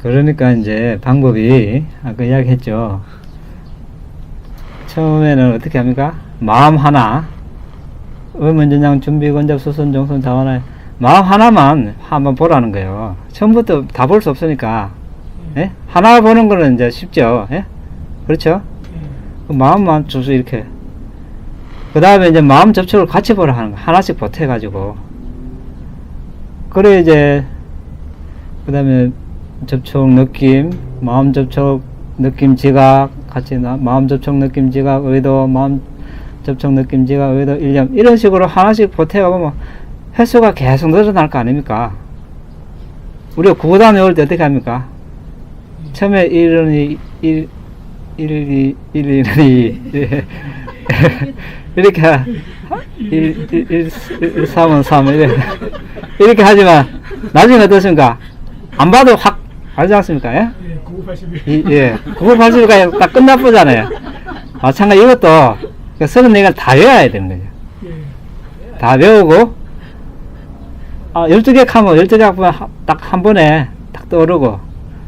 그러니까 이제 방법이 아까 이야기했죠. 처음에는 어떻게 합니까? 마음 하나 의문전장 준비 권잡 수선 정선 다원할 마음 하나만 한번 보라는 거예요. 처음부터 다 볼 수 없으니까 예? 하나 보는 거는 이제 쉽죠. 예? 그렇죠? 그 마음만 주소 이렇게 그 다음에 이제 마음 접촉을 같이 보라 하는 거 하나씩 보태가지고 그래 이제 그 다음에 접촉 느낌 마음 접촉 느낌 지각 같이 마음 접촉 느낌 지각 의도 마음 접촉 느낌 지각 의도 일념 이런 식으로 하나씩 보태가보면 횟수가 계속 늘어날 거 아닙니까? 우리가 구구단 외울 때 어떻게 합니까? 처음에 1은 1, 1, 1, 2 이렇게 1, 3은 3 이렇게 하지만 나중에 어떻습니까? 안 봐도 확 알지 않습니까? 예? 예, 9981. 예, 980까지 딱 끝나보잖아요. 마찬가지 이것도 34개를 다 외워야 되는 거죠. 예. 다 외우고 12개 하면 12개 보면 딱 한 번에 딱 떠오르고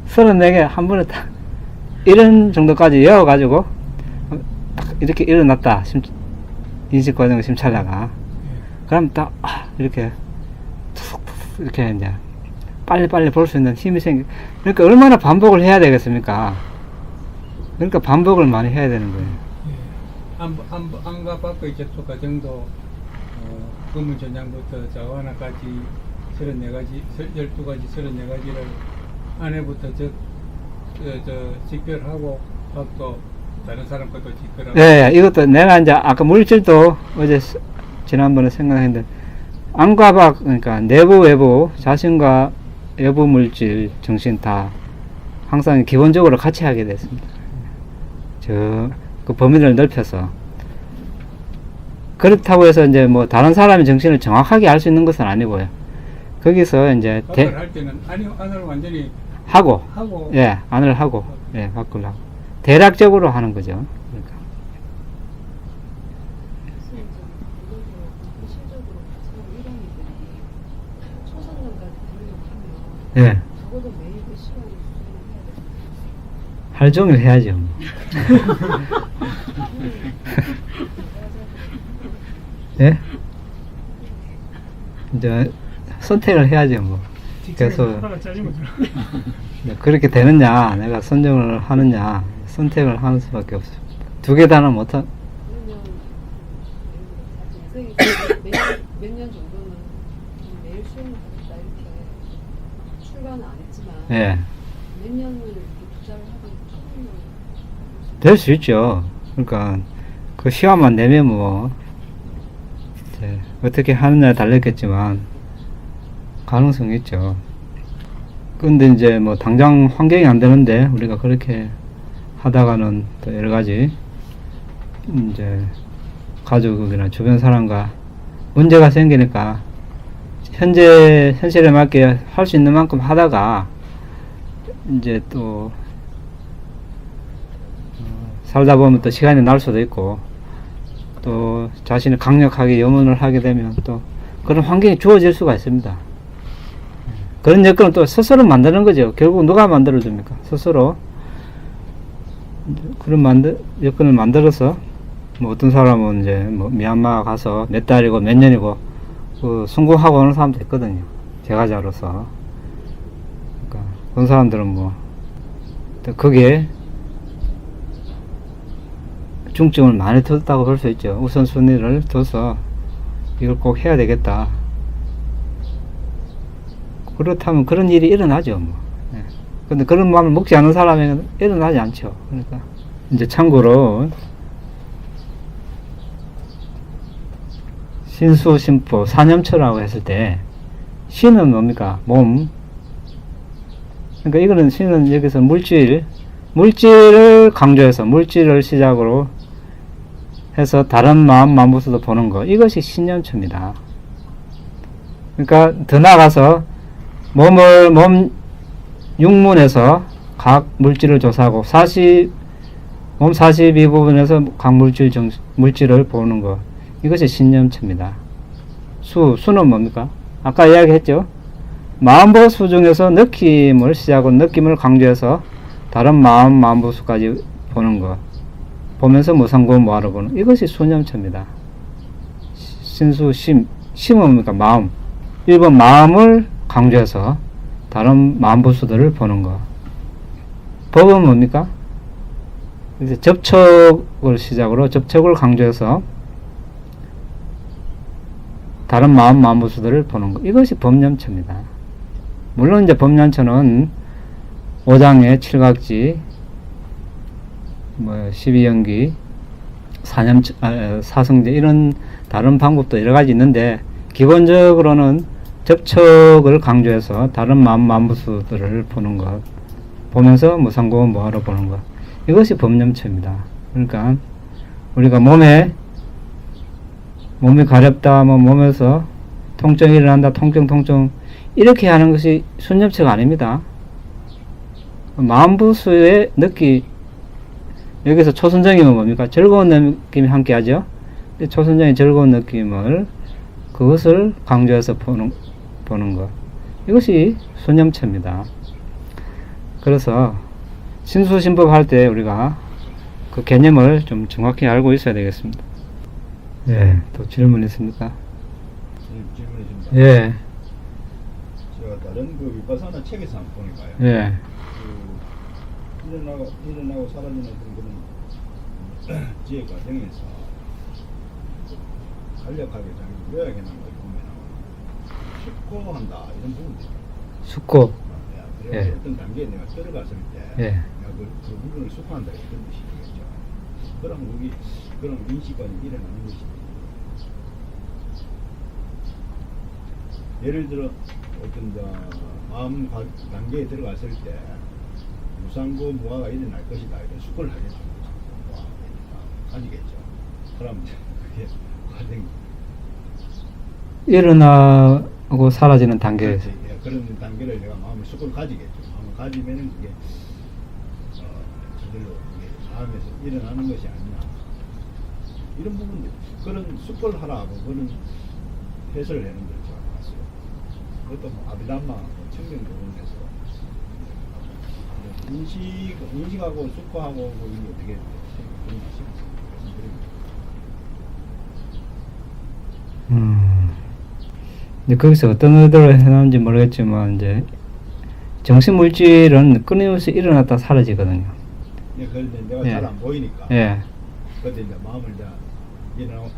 34개 한 번에 딱 이런 정도까지 외워가지고 딱 이렇게 일어났다. 인식과정 심찰자가 그럼 딱 이렇게 툭툭 이렇게 이제 빨리빨리 볼 수 있는 힘이 그러니까 얼마나 반복을 해야 되겠습니까? 그러니까 반복을 많이 해야 되는 거예요. 안과 밖의 접촉 과정도 검은 전장부터 자원화까지 34가지, 12가지, 34가지를 안에부터 직결하고 밖도 다른 사람 것도 직결하고. 네, 이것도 내가 이제 아까 물질도 어제 지난번에 생각했는데 안과 밖 그러니까 내부 외부 자신과 외부 물질 정신 다 항상 기본적으로 같이 하게 됐습니다. 그 범위를 넓혀서 그렇다고 해서 이제 뭐 다른 사람의 정신을 정확하게 알 수 있는 것은 아니고요. 거기서 이제 할 때는 안을 완전히 하고 예, 안을 하고 예, 밖을 하고 대략적으로 하는 거죠. 그러니까. 예. 하루 종일 해야죠. 뭐. 예? 이제 선택을 해야죠. 뭐. 그래서 하나가 짜리면 그렇게 되느냐, 내가 선정을 하느냐, 선택을 하는 수밖에 없어요. 두 개 다는 못한. 몇 년 정도는 매일 수영을 하겠다 이렇게 출간은 안 했지만 예. 몇 년을 이렇게 투자를 하고 될 수 있죠. 그러니까 그 시간만 내면 뭐 이제 어떻게 하느냐에 달렸겠지만 가능성이 있죠. 근데 이제 뭐 당장 환경이 안 되는데 우리가 그렇게 하다가는 또 여러 가지 이제 가족이나 주변 사람과 문제가 생기니까 현실에 맞게 할 수 있는 만큼 하다가 이제 또 살다 보면 또 시간이 날 수도 있고 또 자신이 강력하게 염원을 하게 되면 또 그런 환경이 주어질 수가 있습니다. 그런 여건을 또 스스로 만드는 거죠. 결국 누가 만들어줍니까? 스스로 그런 여건을 만들어서 뭐 어떤 사람은 이제 뭐 미얀마 가서 몇 달이고 몇 년이고 그 성공하고 오는 사람도 있거든요. 제가자로서. 그러니까 그런 사람들은 뭐 거기에 중점을 많이 뒀다고 볼 수 있죠. 우선순위를 둬서 이걸 꼭 해야 되겠다. 그렇다면 그런 일이 일어나죠. 뭐. 예. 근데 그런 마음을 먹지 않은 사람에게는 일어나지 않죠. 그러니까 이제 참고로 신수심포 사념처라고 했을 때 신은 뭡니까? 몸. 그러니까 이거는 신은 여기서 물질을 강조해서 물질을 시작으로 해서 다른 마음 만부수도 보는 거, 이것이 신념처입니다. 그러니까 더 나아가서 몸 육문에서 각 물질을 조사하고 몸 42부분에서 각 물질을 보는 것, 이것이 신념처입니다. 수는 뭡니까? 아까 이야기했죠. 마음보수 중에서 느낌을 시작으로 느낌을 강조해서 다른 마음보수까지 보는 것, 보면서 무상고 뭐하러 보는, 이것이 수념처입니다. 심은 뭡니까? 마음. 1번 마음을 강조해서 다른 마음보수들을 보는 것. 법은 뭡니까? 이제 접촉을 시작으로 접촉을 강조해서 다른 마음보수들을 보는 것. 이것이 법념처입니다. 물론 이제 법념처는 5장의 칠각지, 12연기, 사성제, 이런 다른 방법도 여러 가지 있는데, 기본적으로는 접촉을 강조해서 다른 만부수들을 보는 것, 보면서 무상고 무아로 보는 것, 이것이 법념체입니다. 그러니까 우리가 몸이 가렵다, 뭐 몸에서 통증이 일어난다, 통증 이렇게 하는 것이 순념체가 아닙니다. 만부수의 여기서 초선정이면 뭡니까? 즐거운 느낌이 함께하죠. 초선정의 즐거운 느낌을, 그것을 강조해서 보는 것, 이것이 순념체입니다. 그래서 신수신법 할 때 우리가 그 개념을 좀 정확히 알고 있어야 되겠습니다. 예, 또 질문 있습니까? 질문이십니다. 예, 제가 다른 그 위파사나 책에서 한번 보니까요. 예, 그 일어나고 사라지는 그런 지혜 과정에서 간략하게 자기 요약해 놓은 걸 보면 숙고한다 이런 부분이 숙고, 그래서 예. 어떤 단계에 내가 들어갔을 때 예. 내가 그 부분을 숙고한다 이런 뜻이겠죠. 그럼 그런 인식관이 일어나는 것이죠. 예를 들어 어떤 마음 단계에 들어갔을 때 무상고 무아가 일어날 것이다 이런 숙고를 하게 되는 거죠. 가지겠죠. 그럼 그게 과정이 일어나고 사라지는 단계에서. 그렇지. 예, 그런 단계를 내가 마음을 숙고를 가지겠죠. 마음을 가지면은 그게 저절로 이게 마음에서 일어나는 것이 아니냐 이런 부분들 그런 숙고를 하라고 그런 해설을 내는 걸 제가 봤어요. 그것도 뭐 아비담마 청년 부분에서 인식하고 숙고하고 뭐 이게 어떻게 그런 말씀드립니다. 이제 거기서 어떤 의도를 해놨는지 모르겠지만, 이제 정신물질은 끊임없이 일어났다 사라지거든요. 예, 그런데 내가 예. 잘 안 보이니까. 예, 그때 이제 마음을 이제 일어나고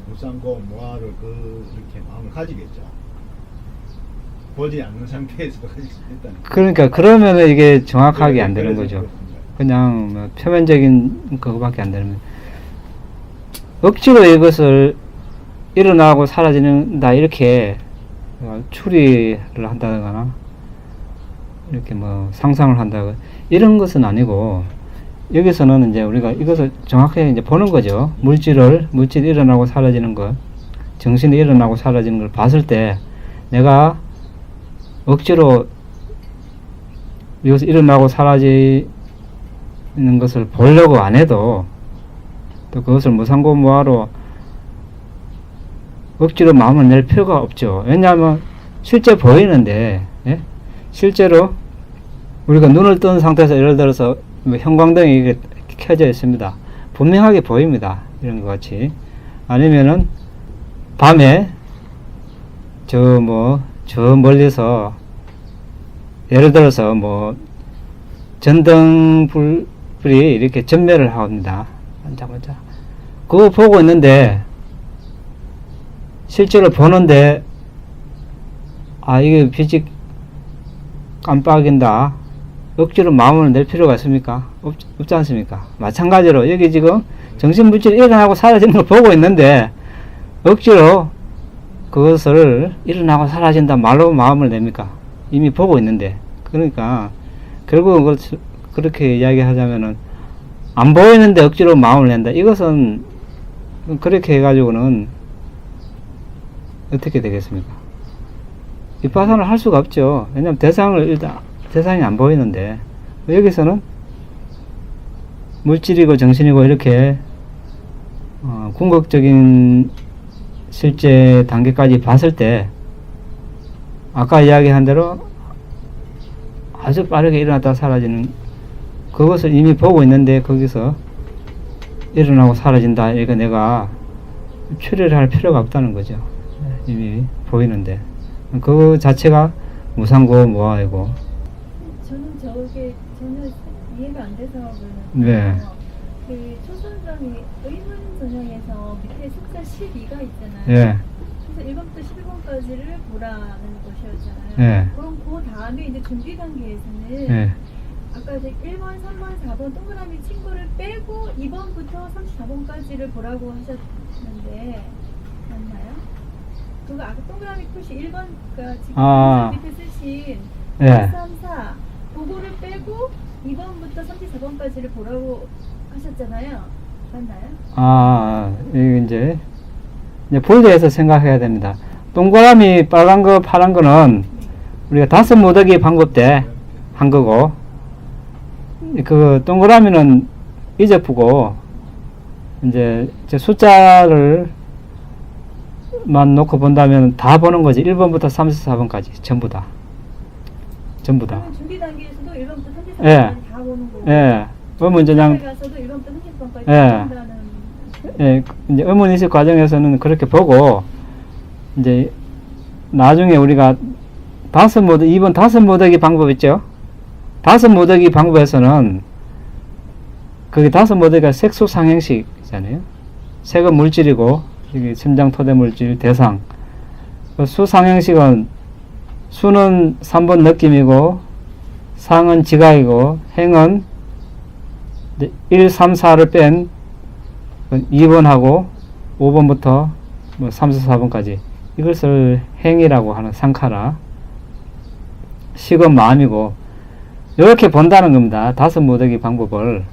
무상고 무아를 그렇게 마음을 가지겠죠. 보지 않는 상태에서도 가질 수 있다는. 그러니까 그러면은 이게 정확하게 안 되는 거죠. 그냥 뭐 표면적인 그거밖에 안 되는 거예요. 억지로 이것을 일어나고 사라지는다 이렇게 추리를 한다거나 이렇게 뭐 상상을 한다거나 이런 것은 아니고, 여기서는 이제 우리가 이것을 정확하게 이제 보는 거죠. 물질이 일어나고 사라지는 것, 정신이 일어나고 사라지는 걸 봤을 때 내가 억지로 이것이 일어나고 사라지는 것을 보려고 안 해도, 또 그것을 무상고 무아로 억지로 마음을 낼 필요가 없죠. 왜냐하면 실제 보이는데, 예? 실제로 우리가 눈을 뜬 상태에서 예를 들어서 형광등이 이렇게 켜져 있습니다. 분명하게 보입니다. 이런 것 같이. 아니면은 밤에 저 멀리서 예를 들어서 뭐 전등불이 이렇게 전멸을 합니다. 앉자마자 그거 보고 있는데, 실제로 보는데 이게 빛이 깜빡인다, 억지로 마음을 낼 필요가 있습니까? 없지 않습니까? 마찬가지로 여기 지금 정신물질이 일어나고 사라지는 걸 보고 있는데 억지로 그것을 일어나고 사라진다 말로 마음을 냅니까? 이미 보고 있는데. 그러니까 결국은 그렇게 이야기하자면은 안 보이는데 억지로 마음을 낸다, 이것은 그렇게 해가지고는 어떻게 되겠습니까? 비파산을 할 수가 없죠. 왜냐하면 대상이 안 보이는데, 여기서는 물질이고 정신이고 이렇게 궁극적인 실제 단계까지 봤을 때 아까 이야기한 대로 아주 빠르게 일어났다 사라지는 그것을 이미 보고 있는데, 거기서 일어나고 사라진다, 이거 내가 추리를 할 필요가 없다는 거죠. 이미 보이는데 그 자체가 무상고 무아이고. 저는 저게 전혀 이해가 안 돼서 그러는데, 네. 그 초선정이 의문 전형에서 밑에 숫자 12가 있잖아요. 예. 그래서 1번부터 11번까지를 보라는 것이었잖아요. 예. 그럼 그 다음에 이제 준비 단계에서는 예. 아까 이제 1번, 3번, 4번 동그라미 친구를 빼고 2번부터 34번까지를 보라고 하셨는데 맞나요? 그거 아까 동그라미 표시 1번 그 지금 아. 밑에 쓰신 예. 3, 4 그거를 빼고 2번부터 34번까지를 보라고 하셨잖아요. 맞나요? 아, 이거 이제 볼드에서 생각해야 됩니다. 동그라미 빨간 거, 파란 거는 우리가 다섯 모더기 방법 때 한 거고, 그 동그라미는 이제프고, 이제 숫자를 만 놓고 본다면 다 보는 거지. 1번부터 34번까지 전부 다. 전부 다. 그러면 준비 단계에서도 1번부터 34번까지 예. 다 보는 거고. 예. 의문전형, 가서도 1번부터 30번까지 예. 한다는. 예, 이제 의문인식 과정에서는 그렇게 보고, 이제 나중에 우리가 다섯 모드, 2번 다섯 모드기 방법 있죠? 다섯 모드기 방법에서는 거기 다섯 모드가 색소 상행식이잖아요. 색은 물질이고, 여기 심장 토대 물질 대상. 그 수 상행식은 수는 3번 느낌이고, 상은 지각이고, 행은 이제 1, 3, 4를 뺀 2번하고 5번부터 뭐 3, 4, 4번까지 이것을 행이라고 하는 상카라. 식은 마음이고, 이렇게 본다는 겁니다. 다섯 모드기 방법을.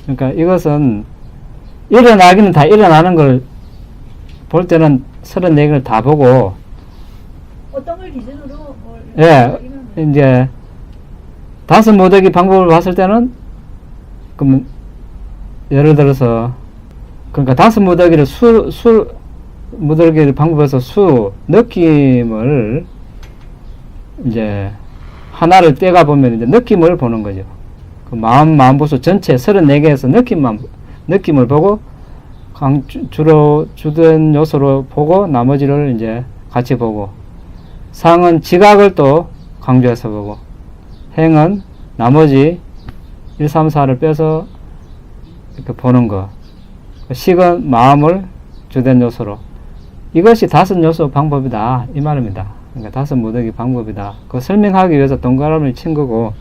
그러니까 이것은 일어나기는 다 일어나는 걸 볼 때는 34개를 다 보고, 어떤 걸 기준으로 뭘 예, 이런 이제 다섯 모드기 방법을 봤을 때는, 그러면 예를 들어서, 그러니까 다섯 모드기를 모드기 방법에서 느낌을 이제 하나를 떼가 보면 이제 느낌을 보는 거죠. 그 마음보수 전체 34개에서 느낌을 보고, 주로 주된 요소로 보고, 나머지를 이제 같이 보고, 상은 지각을 또 강조해서 보고, 행은 나머지 1, 3, 4를 빼서 이렇게 보는 거, 식은 마음을 주된 요소로. 이것이 다섯 요소 방법이다, 이 말입니다. 그러니까 다섯 모드기 방법이다. 그 설명하기 위해서 동그라미를 친 거고,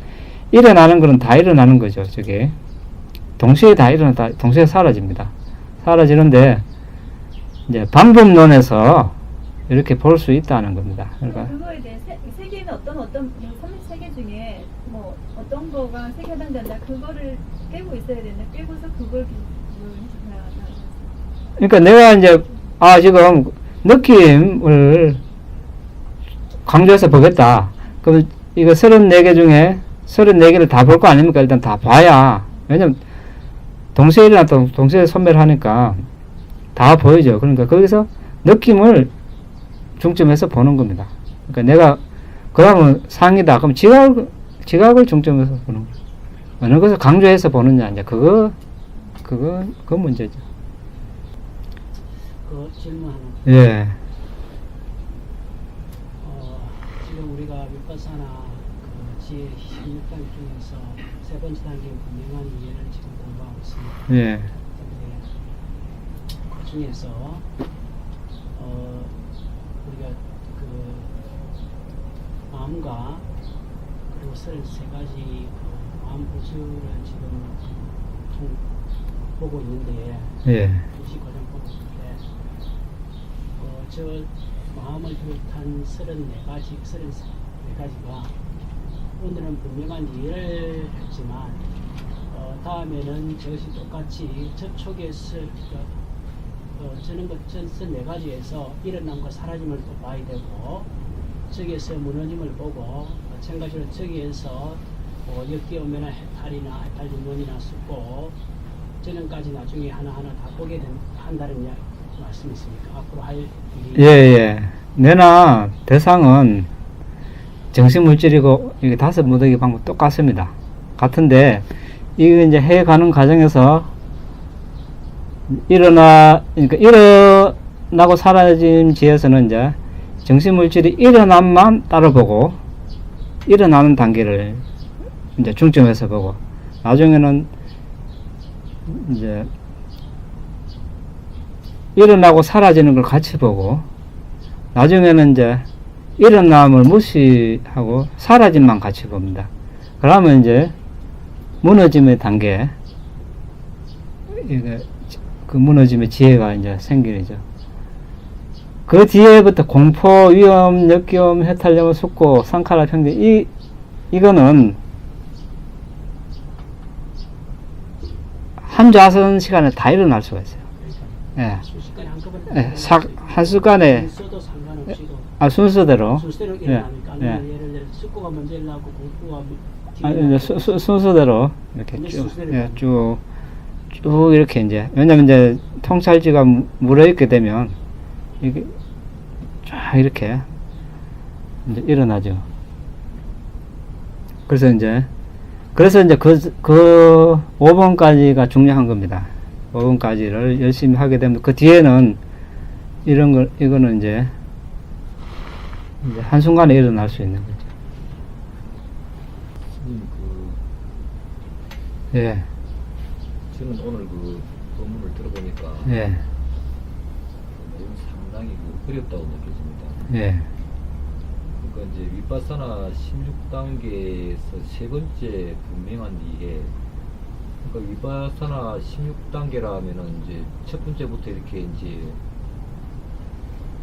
일어나는 거는 다 일어나는 거죠. 저게 동시에 다 일어났다, 동시에 사라집니다. 사라지는데 이제 방법론에서 이렇게 볼 수 있다는 겁니다. 그러니까 그거에 대해 세 개는 어떤 33개 중에 뭐 어떤 거가 세개 해당된다. 그거를 빼고 있어야 되는데 빼고서 그걸 그러니까 내가 이제 지금 느낌을 강조해서 보겠다. 그럼 이거 34개 중에 34개를 다 볼 거 아닙니까? 일단 다 봐야. 왜냐면 동시에 일어났다 동시에 소멸을 하니까 다 보이죠. 그러니까 거기서 느낌을 중점해서 보는 겁니다. 그러니까 내가 그러면 상이다. 그럼 지각을 중점해서 보는 거예요. 어느 것을 강조해서 보느냐, 이제 그 문제죠. 그 질문 하나. 예. 지금 우리가 위파사나 그 지혜 16단계 중에서 세 번째 단계 분명한 이해를 지금 공부하고 있습니다. 예. 그 중에서 우리가 그 마음과 그리고 33가지 그 마음 보수를 지금 보고 있는데 예. 주식 과정 보고 있는데 저 마음을 비롯한 34가지가 오늘은 분명한 이해를 했지만 다음에는 저것이 똑같이 저쪽에서 저는 것 34가지에서 일어남과 사라짐을 또 봐야 되고 저기에서 무너짐을 보고 마찬가지로 저기에서 역기오면이나 해탈주문이나 숙고 저는까지 나중에 하나하나 다 보게 한다는 말씀이 있습니까? 앞으로 할 일이 예. 내나 대상은 정신물질이고 이게 다섯 모드기 방법 똑같습니다. 같은데 이거 이제 해가는 과정에서 그러니까 일어나고 사라짐 지에서는 이제 정신물질이 일어남만 따로 보고 일어나는 단계를 이제 중점해서 보고 나중에는 이제 일어나고 사라지는 걸 같이 보고 나중에는 이제 일어남을 무시하고 사라짐만 같이 봅니다. 그러면 이제 무너짐의 단계, 그 무너짐의 지혜가 이제 생기죠. 그 뒤에부터 공포, 위험, 역기움, 해탈염, 숙고, 상카라, 평등, 이거는 한 좌선 시간에 다 일어날 수가 있어요. 예. 순식간에 한꺼번에 예, 한순간에 순서도 상관없이도 순서대로 순서대로 예, 일어나니까 아니면 예. 예를 들어 숙고가 먼저 일어나고 공부가 이제 순서대로 이렇게 그냥 쭉, 순서대로 예, 쭉 이렇게 이제 왜냐면 이제 통찰지가 물어있게 되면 이게 쫙 이렇게 이제 일어나죠. 그래서 이제 그 5번까지가 중요한 겁니다. 5번까지를 열심히 하게 되면 그 뒤에는 이거는 이제 한순간에 일어날 수 있는 거죠. 스님 예, 저는 오늘 그 법문을 들어보니까 예, 내용 상당히 어렵다고 느껴집니다. 예, 그러니까 이제 위파사나 16단계에서 세 번째 분명한 이해. 그러니까 위파사나 16단계라면은 이제 첫 번째부터 이렇게 이제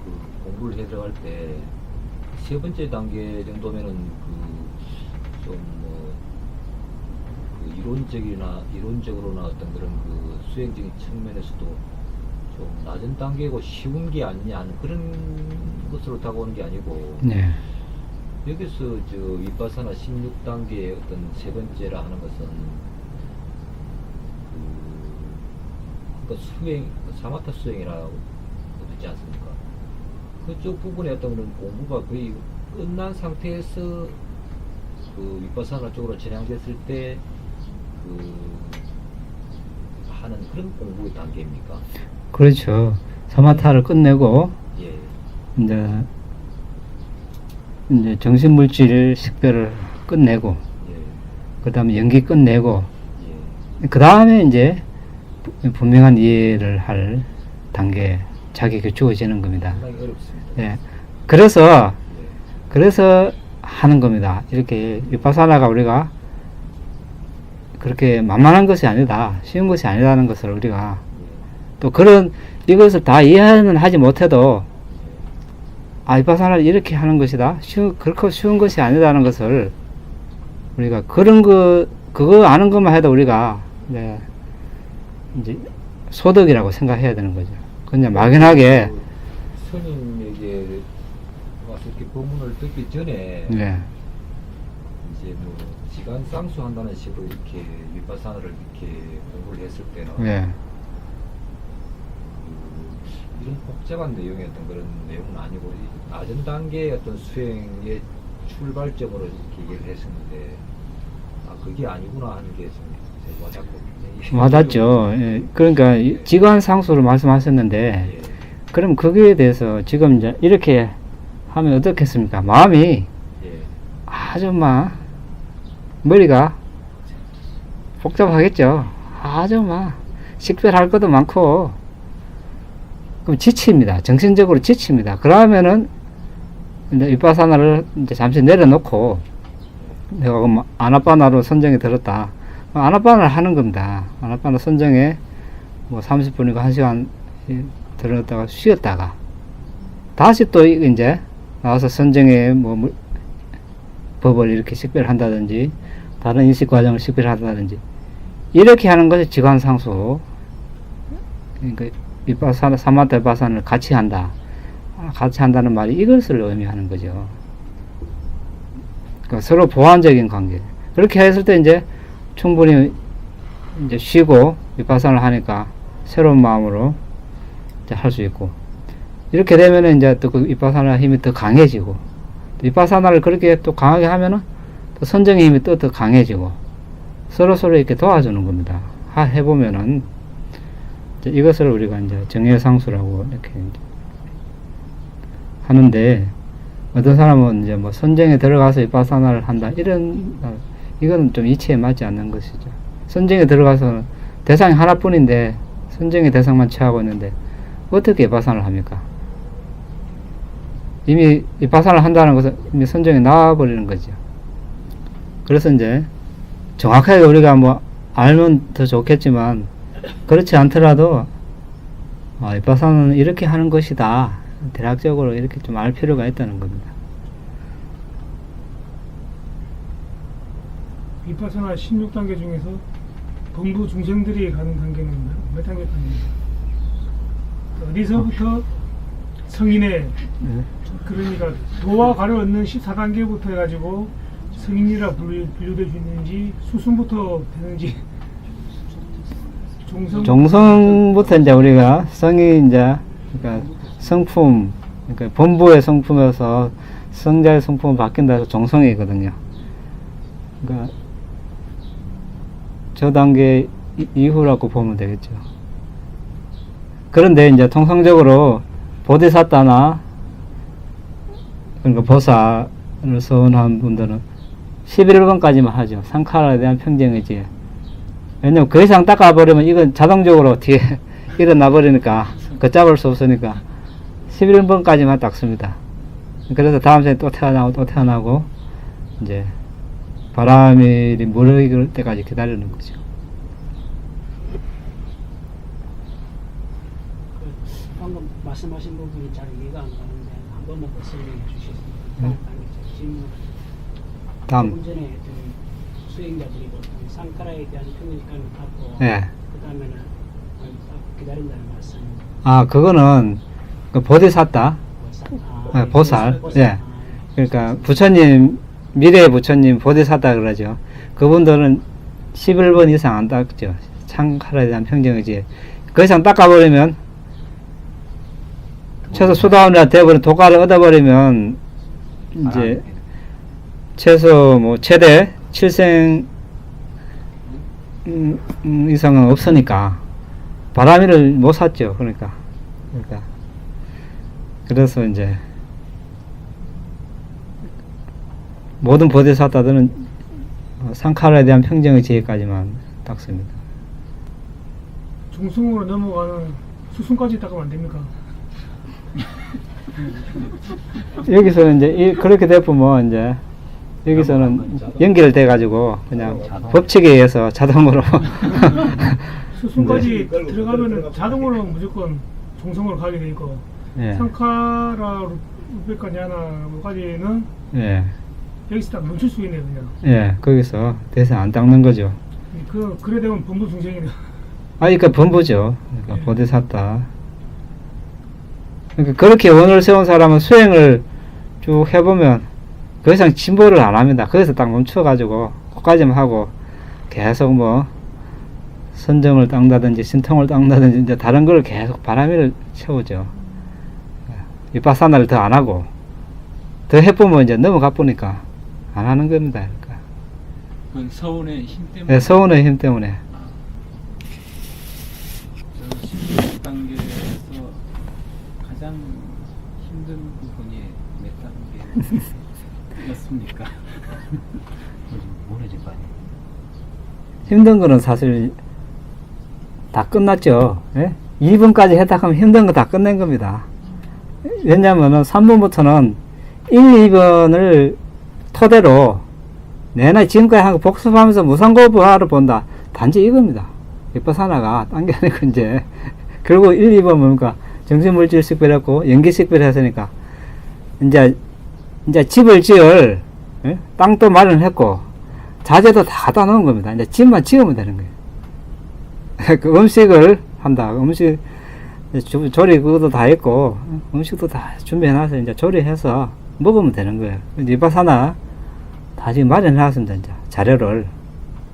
그 공부를 해 들어갈 때 세 번째 단계 정도면은 그 좀 뭐 그 이론적으로나 어떤 그런 그 수행적인 측면에서도 좀 낮은 단계고 쉬운 게 아니냐 그런 것으로 다가오는 게 아니고 예, 여기서 저 위파사나 16단계의 어떤 세 번째라 하는 것은 그러니까 수행, 사마타 수행이라고 있지 않습니까? 그쪽 부분에 어떤 그런 공부가 거의 끝난 상태에서 그 위파사나 쪽으로 전향됐을 때 그 하는 그런 공부의 단계입니까? 그렇죠. 사마타를 끝내고 예. 이제 정신물질 식별을 끝내고 예. 그 다음에 연기 끝내고 예. 그 다음에 이제 분명한 이해를 할 단계 자격이 주어지는 겁니다. 상당히 어렵습니다. 예. 그래서 예. 하는 겁니다. 이렇게 위파사나가 우리가 그렇게 만만한 것이 아니다, 쉬운 것이 아니라는 것을 우리가 또 이것을 다 이해는 하지 못해도 위파사나를 이렇게 하는 것이다, 그렇게 쉬운 것이 아니다라는 것을 우리가 그거 아는 것만 해도 우리가 이제 소득이라고 생각해야 되는 거죠. 그냥 막연하게 그 스님에게 와서 이렇게 법문을 듣기 전에 네. 이제 뭐 지간 쌍수한다는 식으로 이렇게 위파사나를 이렇게 공부를 했을 때는 네. 이런 복잡한 내용의 어떤 그런 내용은 아니고 이 낮은 단계의 어떤 수행의 출발점으로 이렇게 얘기를 했었는데 그게 아니구나 하는 게 좀 와닿죠. 예. 그러니까 지관상수를 말씀하셨는데 예. 그럼 거기에 대해서 지금 이제 이렇게 하면 어떻겠습니까? 마음이 예. 아주 머리가 복잡하겠죠. 아주 식별할 것도 많고 그럼 지칩니다. 정신적으로 지칩니다. 그러면은 이제 위파사나를 이제 잠시 내려놓고 내가 아나파나로 선정이 들었다. 아나파나를 하는 겁니다. 아나파나 선정에 뭐 30분이고 1시간 들었다가 쉬었다가 다시 또 이제 나와서 선정에 뭐 법을 이렇게 식별한다든지 다른 인식 과정을 식별한다든지 이렇게 하는 것이 지관상수. 그러니까 위파사나 사마타 위파사나를 같이 한다. 같이 한다는 말이 이것을 의미하는 거죠. 그러니까 서로 보완적인 관계. 그렇게 했을 때 이제 충분히 이제 쉬고 위파사나를 하니까 새로운 마음으로 이제 할 수 있고 이렇게 되면은 이제 또 그 위파사나 힘이 더 강해지고 위파사나를 그렇게 또 강하게 하면은 또 선정의 힘이 또 더 강해지고 서로 이렇게 도와주는 겁니다. 해보면은 이것을 우리가 이제 정예상수라고 이렇게 이제 하는데 어떤 사람은 이제 뭐 선정에 들어가서 위파사나를 한다 이거는 좀 이치에 맞지 않는 것이죠. 선정에 들어가서 대상이 하나뿐인데 선정의 대상만 취하고 있는데 어떻게 위파사나를 합니까? 이미 위파사나를 한다는 것은 이미 선정에 나와버리는 거죠. 그래서 이제 정확하게 우리가 뭐 알면 더 좋겠지만 그렇지 않더라도 위파사나는 이렇게 하는 것이다 대략적으로 이렇게 좀 알 필요가 있다는 겁니다. 비파사나 16단계 중에서 범부 중생들이 가는 단계는 몇 단계까지입니까? 어디서부터 성인의 그러니까 도와 가를 얻는 14단계부터 해가지고 성인이라 분류될 수 있는지 수순부터 되는지 종성부터 이제 우리가 성이 이제 그러니까 성품 그러니까 본부의 성품에서 성자의 성품으로 바뀐다 해서 종성이거든요. 그러니까 저 단계 이후라고 보면 되겠죠. 그런데 이제 통상적으로 보디사타나 그러니까 보살을 서원한 분들은 11번까지만 하죠. 상카라에 대한 평정이지. 왜냐면 그 이상 닦아버리면 이건 자동적으로 뒤에 일어나 버리니까 걷잡을 수 없으니까 11번까지만 닦습니다. 그래서 다음 생에 또 태어나고 이제 바람이 무르익을 때까지 기다리는 거죠. 방금 말씀하신 부분이 잘 이해가 안 가는데 한 번만 더 설명해 주시겠습니까? 다음 단계 질문. 다음. 조금 전에 그 수행자들이 보통 상카라에 대한 평균감을 갖고 예. 그 다음에는 기다린다는 말씀. 아, 그거는 그 보디사타, 보살. 예. 그러니까 부처님, 미래의 부처님 보디사타 그러죠. 그분들은 11번 이상 안 닦죠. 상카라에 대한 평정이지. 그 이상 닦아버리면 최소 수다원이라 돼버린 도가를 얻어버리면 이제 최소 뭐 최대 7생 이상은 없으니까 바람이를 못 샀죠. 그러니까 그래서 이제 모든 보디사타들은 상카라에 대한 평정의 지혜까지만 닦습니다. 중승으로 넘어가는 수순까지 닦으면 안 됩니까? 여기서는 이제 그렇게 되면 이제 여기서는 연결돼 가지고 그냥 법칙에 의해서 자동으로 수순까지 들어가면은 자동으로 무조건 중성으로 가게 돼 있고 예. 상카라 루페까지 하나까지는 예. 여기서 딱 멈출 수 있네요 그냥. 예, 거기서 대상 안 닦는 거죠. 그래 되면 범부 중생이네. 그러니까 범부죠. 그러니까 보디사타. 그러니까 그렇게 원을 세운 사람은 수행을 쭉 해보면 그 이상 진보를 안 합니다. 거기서 딱 멈춰가지고 거기까지만 하고 계속 뭐 선정을 닦는다든지 신통을 닦는다든지 이제 다른 걸 계속 바람이를 채우죠. 위파사나를 더 안 하고 더 해보면 이제 넘어가 보니까 안 하는 겁니다. 그러니까. 그건 서운의 힘 때문에. 네, 서운의 힘 때문에. 16단계에서 가장 힘든 부분이 몇 단계였습니까? 힘든 거는 사실 다 끝났죠. 예? 2번까지 했다 하면 힘든 거 다 끝낸 겁니다. 왜냐면은 3번부터는 1, 2번을 토대로 내나 지금까지 한 거 복습하면서 무상고부하를 본다. 단지 이겁니다. 위파사나가 당겨내고 이제 결국 1, 2번 뭡니까? 정신물질 식별했고 연기 식별했으니까 이제 집을 지을 예? 땅도 마련했고 자재도 다 갖다 놓은 겁니다. 이제 집만 지으면 되는 거예요. 그 음식을 한다. 음식 조리 그것도 다 했고 음식도 다 준비해놔서 이제 조리해서 먹으면 되는 거예요. 위파사나 다 지금 마련해놨습니다. 이제 자료를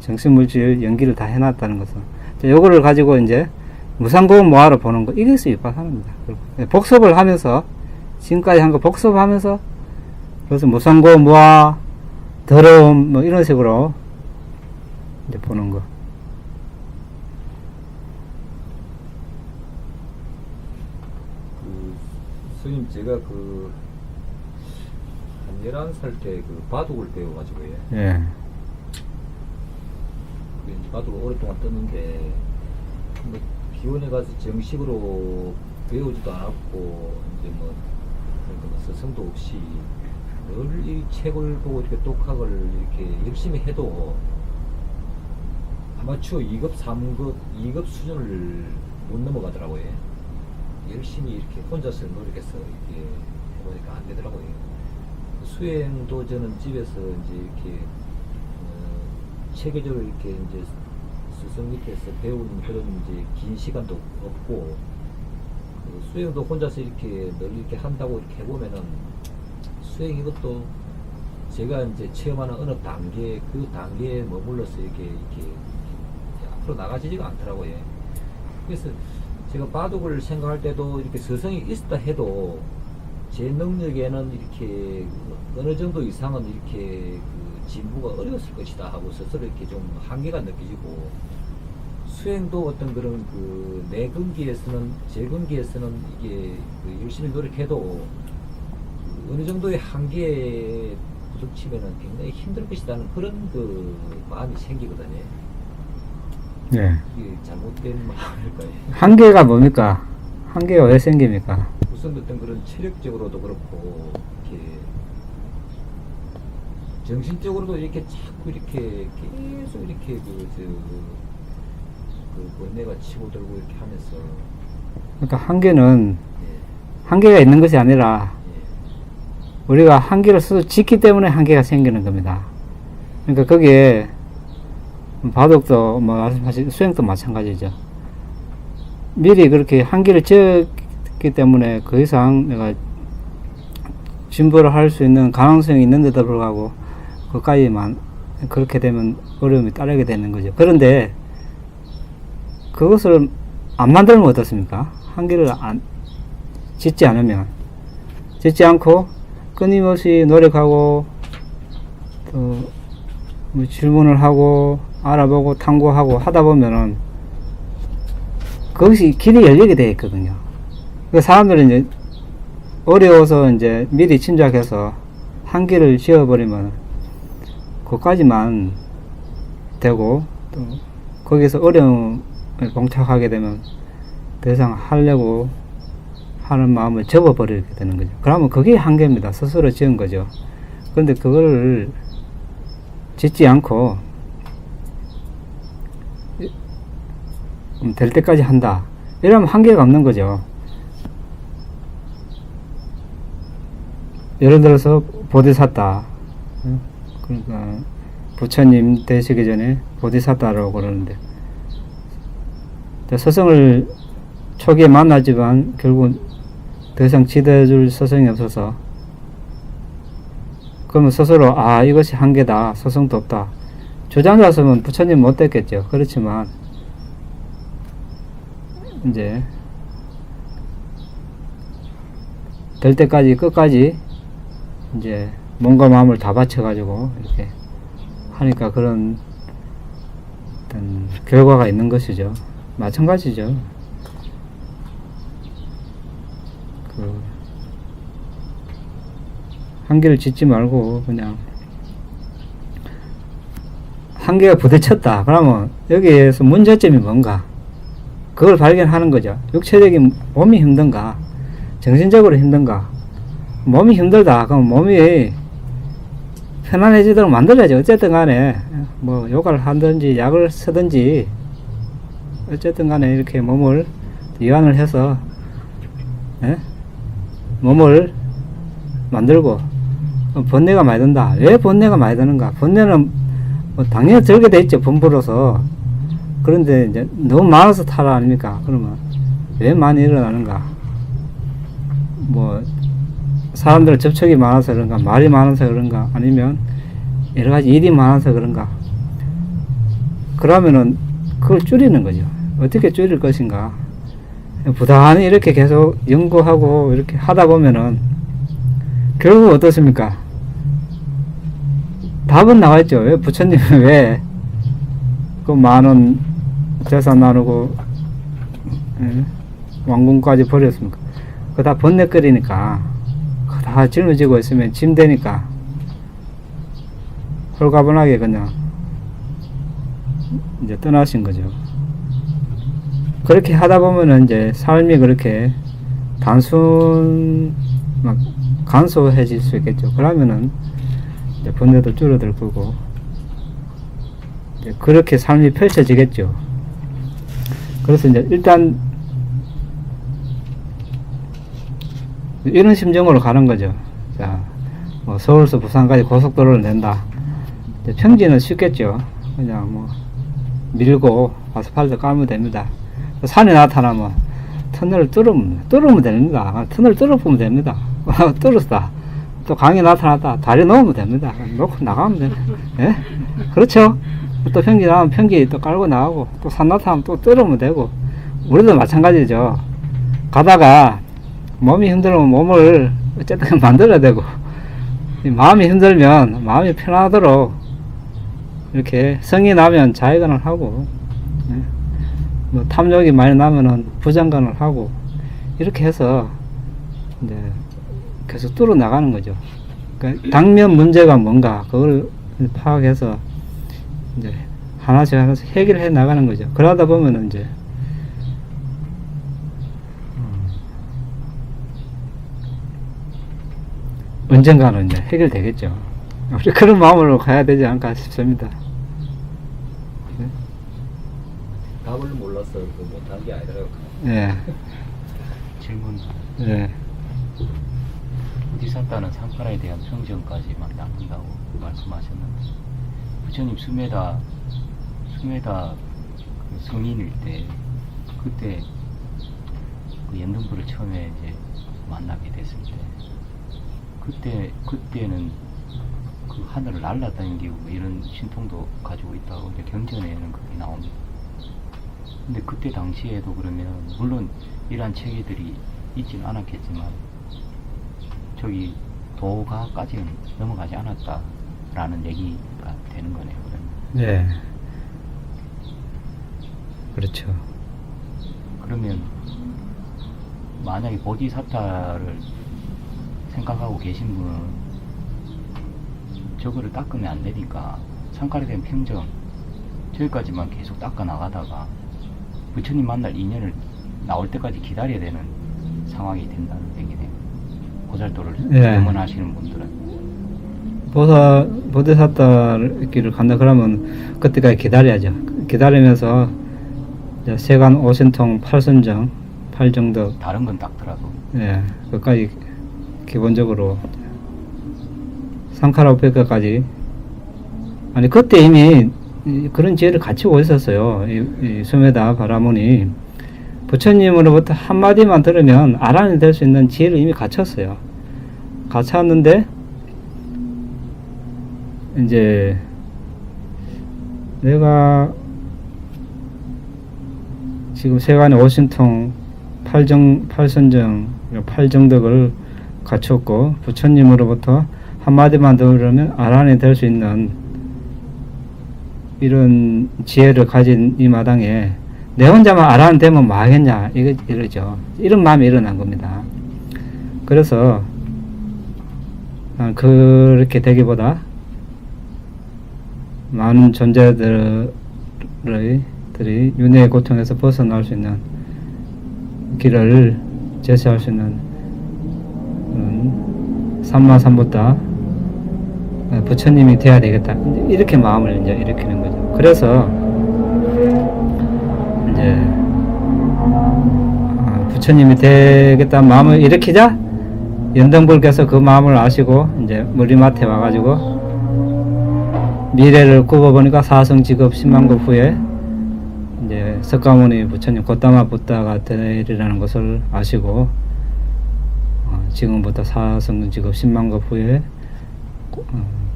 정신물질 연기를 다 해놨다는 것은 요거를 가지고 이제 무상고음 모아로 보는 거 이것이 위파사나입니다. 복습을 하면서 지금까지 한 거 복습하면서 그래서 무상고음 모아 더러움 뭐 이런 식으로 이제 보는 거. 스님 제가 한 11살 때 바둑을 배워가지고 예. 바둑을 오랫동안 떴는데 근데 기원에 가서 정식으로 배우지도 않았고 이제 뭐 스승도 없이 늘 이 책을 보고 이렇게 독학을 이렇게 열심히 해도 아마추어 2급, 3급, 2급 수준을 못 넘어가더라고요. 열심히 이렇게 혼자서 노력해서 이렇게 해보니까 안 되더라고요. 수행도 저는 집에서 이제 이렇게 체계적으로 이렇게 이제 스승 밑에서 배운 그런 이제 긴 시간도 없고, 그 수행도 혼자서 이렇게 늘 이렇게 한다고 이렇게 해보면은 수행 이것도 제가 이제 체험하는 어느 단계, 그 단계에 머물러서 이렇게 앞으로 나가지지가 않더라고요. 그래서 제가 바둑을 생각할 때도 이렇게 서성이 있었다 해도 제 능력에는 이렇게 어느 정도 이상은 이렇게 그 진부가 어려웠을 것이다 하고 스스로 이렇게 좀 한계가 느껴지고, 수행도 어떤 그런 그 내 근기에서는, 제 근기에서는 이게 그 열심히 노력해도 어느 정도의 한계에 부딪히면은 굉장히 힘들 것이라는 그런 그 마음이 생기거든요. 네. 이게 잘못된 마음일까요? 한계가 뭡니까? 한계가 왜 생깁니까? 우선 어떤 그런 체력적으로도 그렇고, 이렇게 정신적으로도 이렇게 자꾸 이렇게 계속 이렇게 그 번뇌가 치고 들고 이렇게 하면서. 그러니까 한계는 예, 한계가 있는 것이 아니라 예, 우리가 한계를 스스로 짓기 때문에 한계가 생기는 겁니다. 그러니까 거기에 바둑도 뭐 말씀하신 수행도 마찬가지죠. 미리 그렇게 한계를 지었기 때문에 그 이상 내가 진보를 할 수 있는 가능성이 있는데도 불구하고 그까지만 그렇게 되면 어려움이 따르게 되는 거죠. 그런데 그것을 안 만들면 어떻습니까? 한계를 짓지 않으면, 짓지 않고 끊임없이 노력하고 또 뭐 질문을 하고 알아보고 탐구하고 하다 보면은 그것이 길이 열리게 되어 있거든요. 그 사람들은 이제 어려워서 이제 미리 짐작해서 한계를 지어버리면 그까지만 되고, 또 거기서 어려움을 봉착하게 되면 더 이상 하려고 하는 마음을 접어버리게 되는 거죠. 그러면 그게 한계입니다. 스스로 지은 거죠. 그런데 그걸 짓지 않고 될 때까지 한다, 이러면 한계가 없는 거죠. 예를 들어서 보디사타, 그러니까 부처님 되시기 전에 보디사타라고 그러는데, 스승을 초기에 만나지만 결국 더 이상 지도해줄 스승이 없어서, 그러면 스스로 이것이 한계다, 스승도 없다 주장자였으면 부처님 못 됐겠죠. 그렇지만 이제 될 때까지 끝까지 이제 몸과 마음을 다 바쳐가지고 이렇게 하니까 그런 어떤 결과가 있는 것이죠. 마찬가지죠. 그 한계를 짓지 말고 그냥 한계가 부딪혔다 그러면 여기에서 문제점이 뭔가 그걸 발견하는 거죠. 육체적인 몸이 힘든가, 정신적으로 힘든가. 몸이 힘들다 그럼 몸이 편안해지도록 만들어야죠. 어쨌든 간에 뭐 요가를 하든지 약을 쓰든지 어쨌든 간에 이렇게 몸을 이완을 해서 몸을 만들고. 번뇌가 많이 든다. 왜 번뇌가 많이 드는가? 번뇌는 뭐 당연히 들게 돼 있죠. 분부로서. 그런데 이제 너무 많아서 타라 아닙니까? 그러면 왜 많이 일어나는가? 뭐 사람들 접촉이 많아서 그런가? 말이 많아서 그런가? 아니면 여러 가지 일이 많아서 그런가? 그러면은 그걸 줄이는 거죠. 어떻게 줄일 것인가? 부단히 이렇게 계속 연구하고 이렇게 하다 보면은 결국 어떻습니까? 답은 나와있죠. 왜 부처님이 왜 그 많은 재산 나누고 왕궁까지 버렸습니까? 그거 다 번뇌거리니까, 그거 다 짊어지고 있으면 짐 되니까 홀가분하게 그냥 이제 떠나신 거죠. 그렇게 하다 보면은 이제 삶이 그렇게 단순 막 간소해질 수 있겠죠. 그러면은 이제 번뇌도 줄어들 거고, 이제 그렇게 삶이 펼쳐지겠죠. 그래서 이제 일단 이런 심정으로 가는 거죠. 자, 뭐 서울에서 부산까지 고속도로를 낸다. 이제 평지는 쉽겠죠. 그냥 뭐 밀고 아스팔트 깔면 됩니다. 산이 나타나면 터널을 뚫으면 됩니다. 터널 뚫어보면 됩니다. 뚫었다. 또 강이 나타났다. 다리 놓으면 됩니다. 놓고 나가면 됩니다. 예? 그렇죠? 또 평지 나오면 평지 또 깔고 나가고, 또 산 나타나면 또 뚫으면 되고, 우리도 마찬가지죠. 가다가 몸이 힘들면 몸을 어쨌든 만들어야 되고, 마음이 힘들면 마음이 편하도록 이렇게 성이 나면 자해관을 하고, 예? 뭐 탐욕이 많이 나면은 부장관을 하고, 이렇게 해서 이제 계속 뚫어 나가는 거죠. 그러니까 당면 문제가 뭔가 그걸 파악해서 이제 하나씩 해결해 나가는 거죠. 그러다 보면은 이제 언젠가는 이제 해결되겠죠. 우리 그런 마음으로 가야 되지 않을까 싶습니다. 답을 몰라서 그 못한 게 아니라고. 예. 질문. 예. 부디사타는 상카라에 대한 평정까지만 나쁜다고 말씀하셨는데, 부처님 수메다 그 성인일 때, 그때 그 연등부를 처음에 이제 만나게 됐을 때, 그때는 그 하늘을 날아다니고 뭐 이런 신통도 가지고 있다고 이제 경전에는 그게 나옵니다. 근데 그때 당시에도 그러면 물론 이러한 체계들이 있지는 않았겠지만 저기 도가까지는 넘어가지 않았다라는 얘기가 되는 거네요. 그러면. 예. 그렇죠. 그러면 만약에 보디사타를 생각하고 계신 분은 저거를 닦으면 안 되니까 상카라에 대한 평정 저기까지만 계속 닦아 나가다가 부처님 만날 인연을 나올 때까지 기다려야 되는 상황이 된다는 얘기네요. 보살도를 예. 염원하시는 분들은. 보디사타 길을 간다 그러면 그때까지 기다려야죠. 기다리면서 이제 세간 오신통 팔순정, 팔정덕, 다른 건 닦더라도 예, 그까지 기본적으로 상카라 우페카까지. 아니 그때 이미 그런 지혜를 갖추고 있었어요. 이 수메다 바라문이 부처님으로부터 한마디만 들으면 아란이 될 수 있는 지혜를 이미 갖췄어요. 갖췄는데 이제 내가 지금 세간의 오신통 팔선정, 팔정덕을 갖췄고 부처님으로부터 한마디만 들으면 아란이 될 수 있는 이런 지혜를 가진 이 마당에 내 혼자만 아란 되면 뭐 하겠냐 이러죠. 이런 마음이 일어난 겁니다. 그래서 그렇게 되기보다 많은 존재들이 윤회의 고통에서 벗어날 수 있는 길을 제시할 수 있는 삼마삼부타 부처님이 돼야 되겠다. 이렇게 마음을 이제 일으키는 거죠. 그래서 이제 부처님이 되겠다는 마음을 일으키자 연등불께서 그 마음을 아시고 이제 머리맡에 와가지고 미래를 굽어보니까 사성직업 10만급 후에 이제 석가모니 부처님 고따마 부타가 되리라는 것을 아시고 지금부터 사성직업 10만급 후에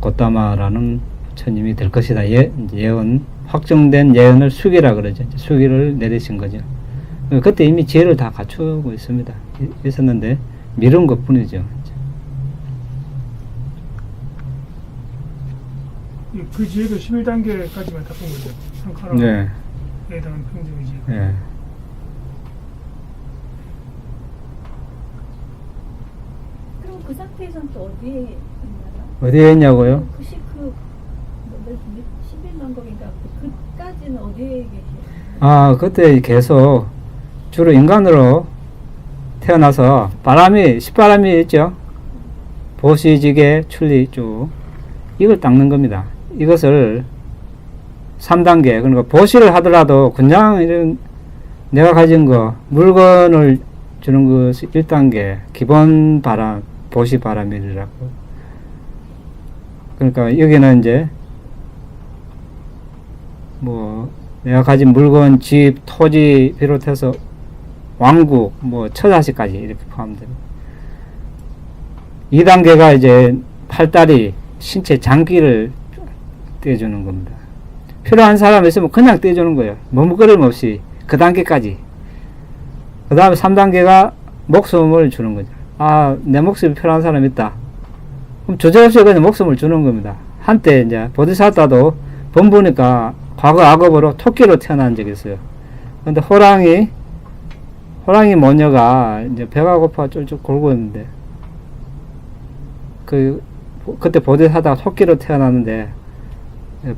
고따마라는 부처님이 될 것이다. 예언, 확정된 예언을 수기라 그러죠. 수기를 내리신 거죠. 그때 이미 지혜를 다 갖추고 있었는데 미룬 것 뿐이죠. 그 지혜도 11단계까지만 닦은 거죠. 상카라에 네. 해당하는 평정이지. 예. 그럼 그 상태에서는 또 어디에 있나요? 어디에 있냐고요? 11만 겁인가? 그까지는 어디에 계세요? 그때 계속 주로 인간으로 태어나서 식바람이 있죠. 보시지게 출리 쭉 이걸 닦는 겁니다. 이것을 3단계, 그러니까 보시를 하더라도 그냥 이런 내가 가진 거 물건을 주는 것이 1단계 기본 바람, 보시 바라밀이라고. 그러니까 여기는 이제 뭐 내가 가진 물건, 집, 토지 비롯해서 왕국, 뭐 처자식까지 이렇게 포함됩니다. 2단계가 이제 팔다리, 신체 장기를 떼주는 겁니다. 필요한 사람 있으면 그냥 떼주는 거예요. 머뭇거림 없이 그 단계까지. 그 다음에 3단계가 목숨을 주는 거죠. 아, 내 목숨이 필요한 사람 있다. 그럼 주저없이 그냥 목숨을 주는 겁니다. 한때 이제 보디사타도 범부니까 과거 악업으로 토끼로 태어난 적이 있어요. 근데 호랑이 모녀가 이제 배가 고파 쫄쫄 골고 있는데 그때 보디사타가 토끼로 태어났는데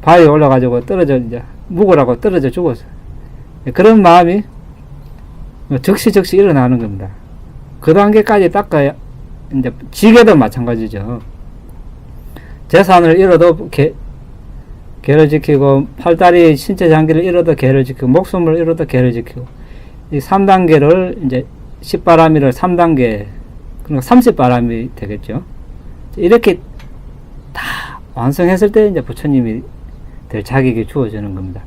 바위에 올라가지고 떨어져 이제 묵으라고 떨어져 죽었어요. 그런 마음이 즉시 일어나는 겁니다. 그 단계까지 닦아야 이제 지게도 마찬가지죠. 재산을 잃어도 개를 지키고 팔다리 신체 장기를 잃어도 개를 지키고 목숨을 잃어도 개를 지키고 이 3단계를 이제 10바람이를 3단계 그러니까 30바람이 되겠죠. 이렇게 다 완성했을 때 이제 부처님이 될 자격이 주어지는 겁니다.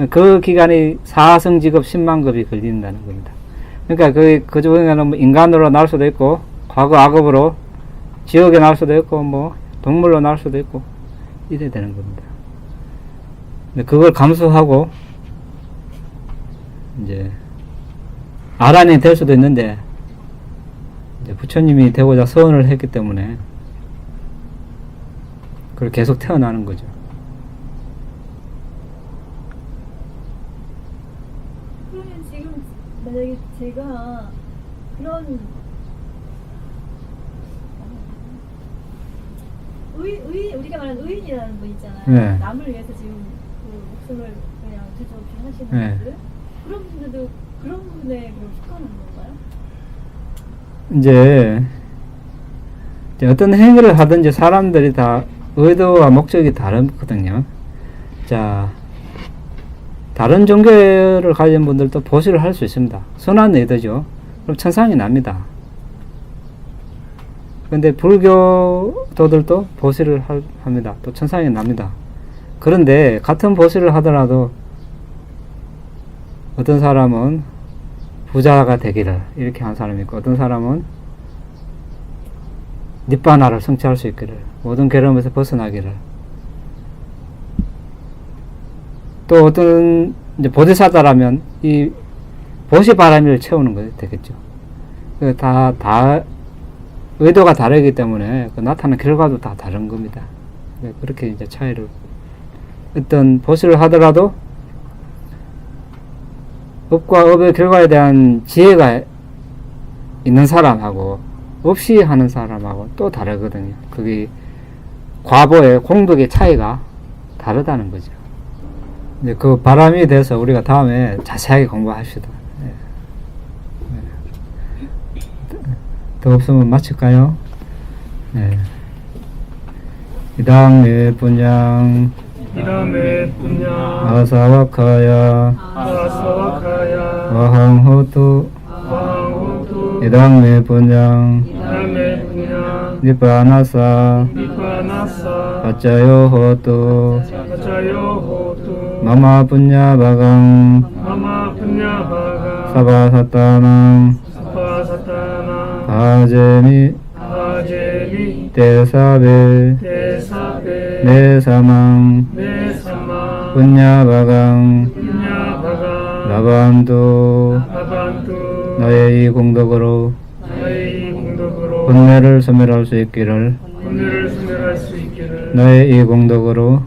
그 기간이 사성직업 10만급이 걸린다는 겁니다. 그러니까 그 중에는 뭐 인간으로 날 수도 있고 과거 악업으로 지옥에 날 수도 있고 뭐 동물로 날 수도 있고 이래 되는 겁니다. 근데 그걸 감수하고 이제 아란이 될 수도 있는데 이제 부처님이 되고자 서원을 했기 때문에 그걸 계속 태어나는 거죠. 그러면 지금 만약에 제가 그런 우리가 말하는 의인이라는 분 있잖아요. 네. 남을 위해서 지금 그 목숨을 그냥 주저없이 하시는 네. 분들 그런 분들도 그런 분에 속하는 건가요? 이제 어떤 행위를 하든지 사람들이 다 의도와 목적이 다르거든요. 자, 다른 종교를 가진 분들도 보시를 할 수 있습니다. 선한 의도죠. 그럼 천상이 납니다. 근데 불교도들도 보시를 합니다. 또 천상이 납니다. 그런데 같은 보시를 하더라도 어떤 사람은 부자가 되기를 이렇게 한 사람이 있고 어떤 사람은 니바나를 성취할 수 있기를 모든 괴로움에서 벗어나기를 또 어떤 이제 보디사다라면 이 보시바라밀을 채우는 거 되겠죠. 다 의도가 다르기 때문에 그 나타나는 결과도 다 다른 겁니다. 그렇게 이제 차이를 어떤 보시를 하더라도 업과 업의 결과에 대한 지혜가 있는 사람하고 없이 하는 사람하고 또 다르거든요. 그게 과보의 공덕의 차이가 다르다는 거죠. 이제 그 바람이 돼서 우리가 다음에 자세하게 공부합시다. 더 없으면 마칠까요? 네. 이당메 분양 아사와카야 와항호투 이당메 분양 니바나사 가짜요호투 마마 분야바강 사바사타낭 아제미 대사베 네사망 분야바강 라반도 나의 이 공덕으로 번뇌를 소멸할 수 있기를 나의 이 공덕으로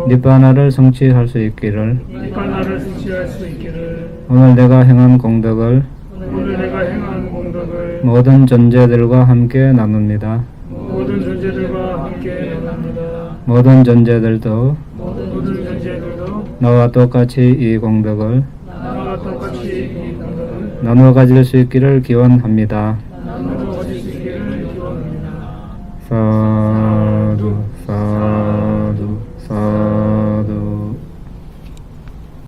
니바나를 성취할 수 있기를 오늘 내가 행한 공덕을 모든 존재들과 함께 나눕니다. 모든 존재들도 나와 똑같이 이 공덕을 나누어 가질 수 있기를 기원합니다.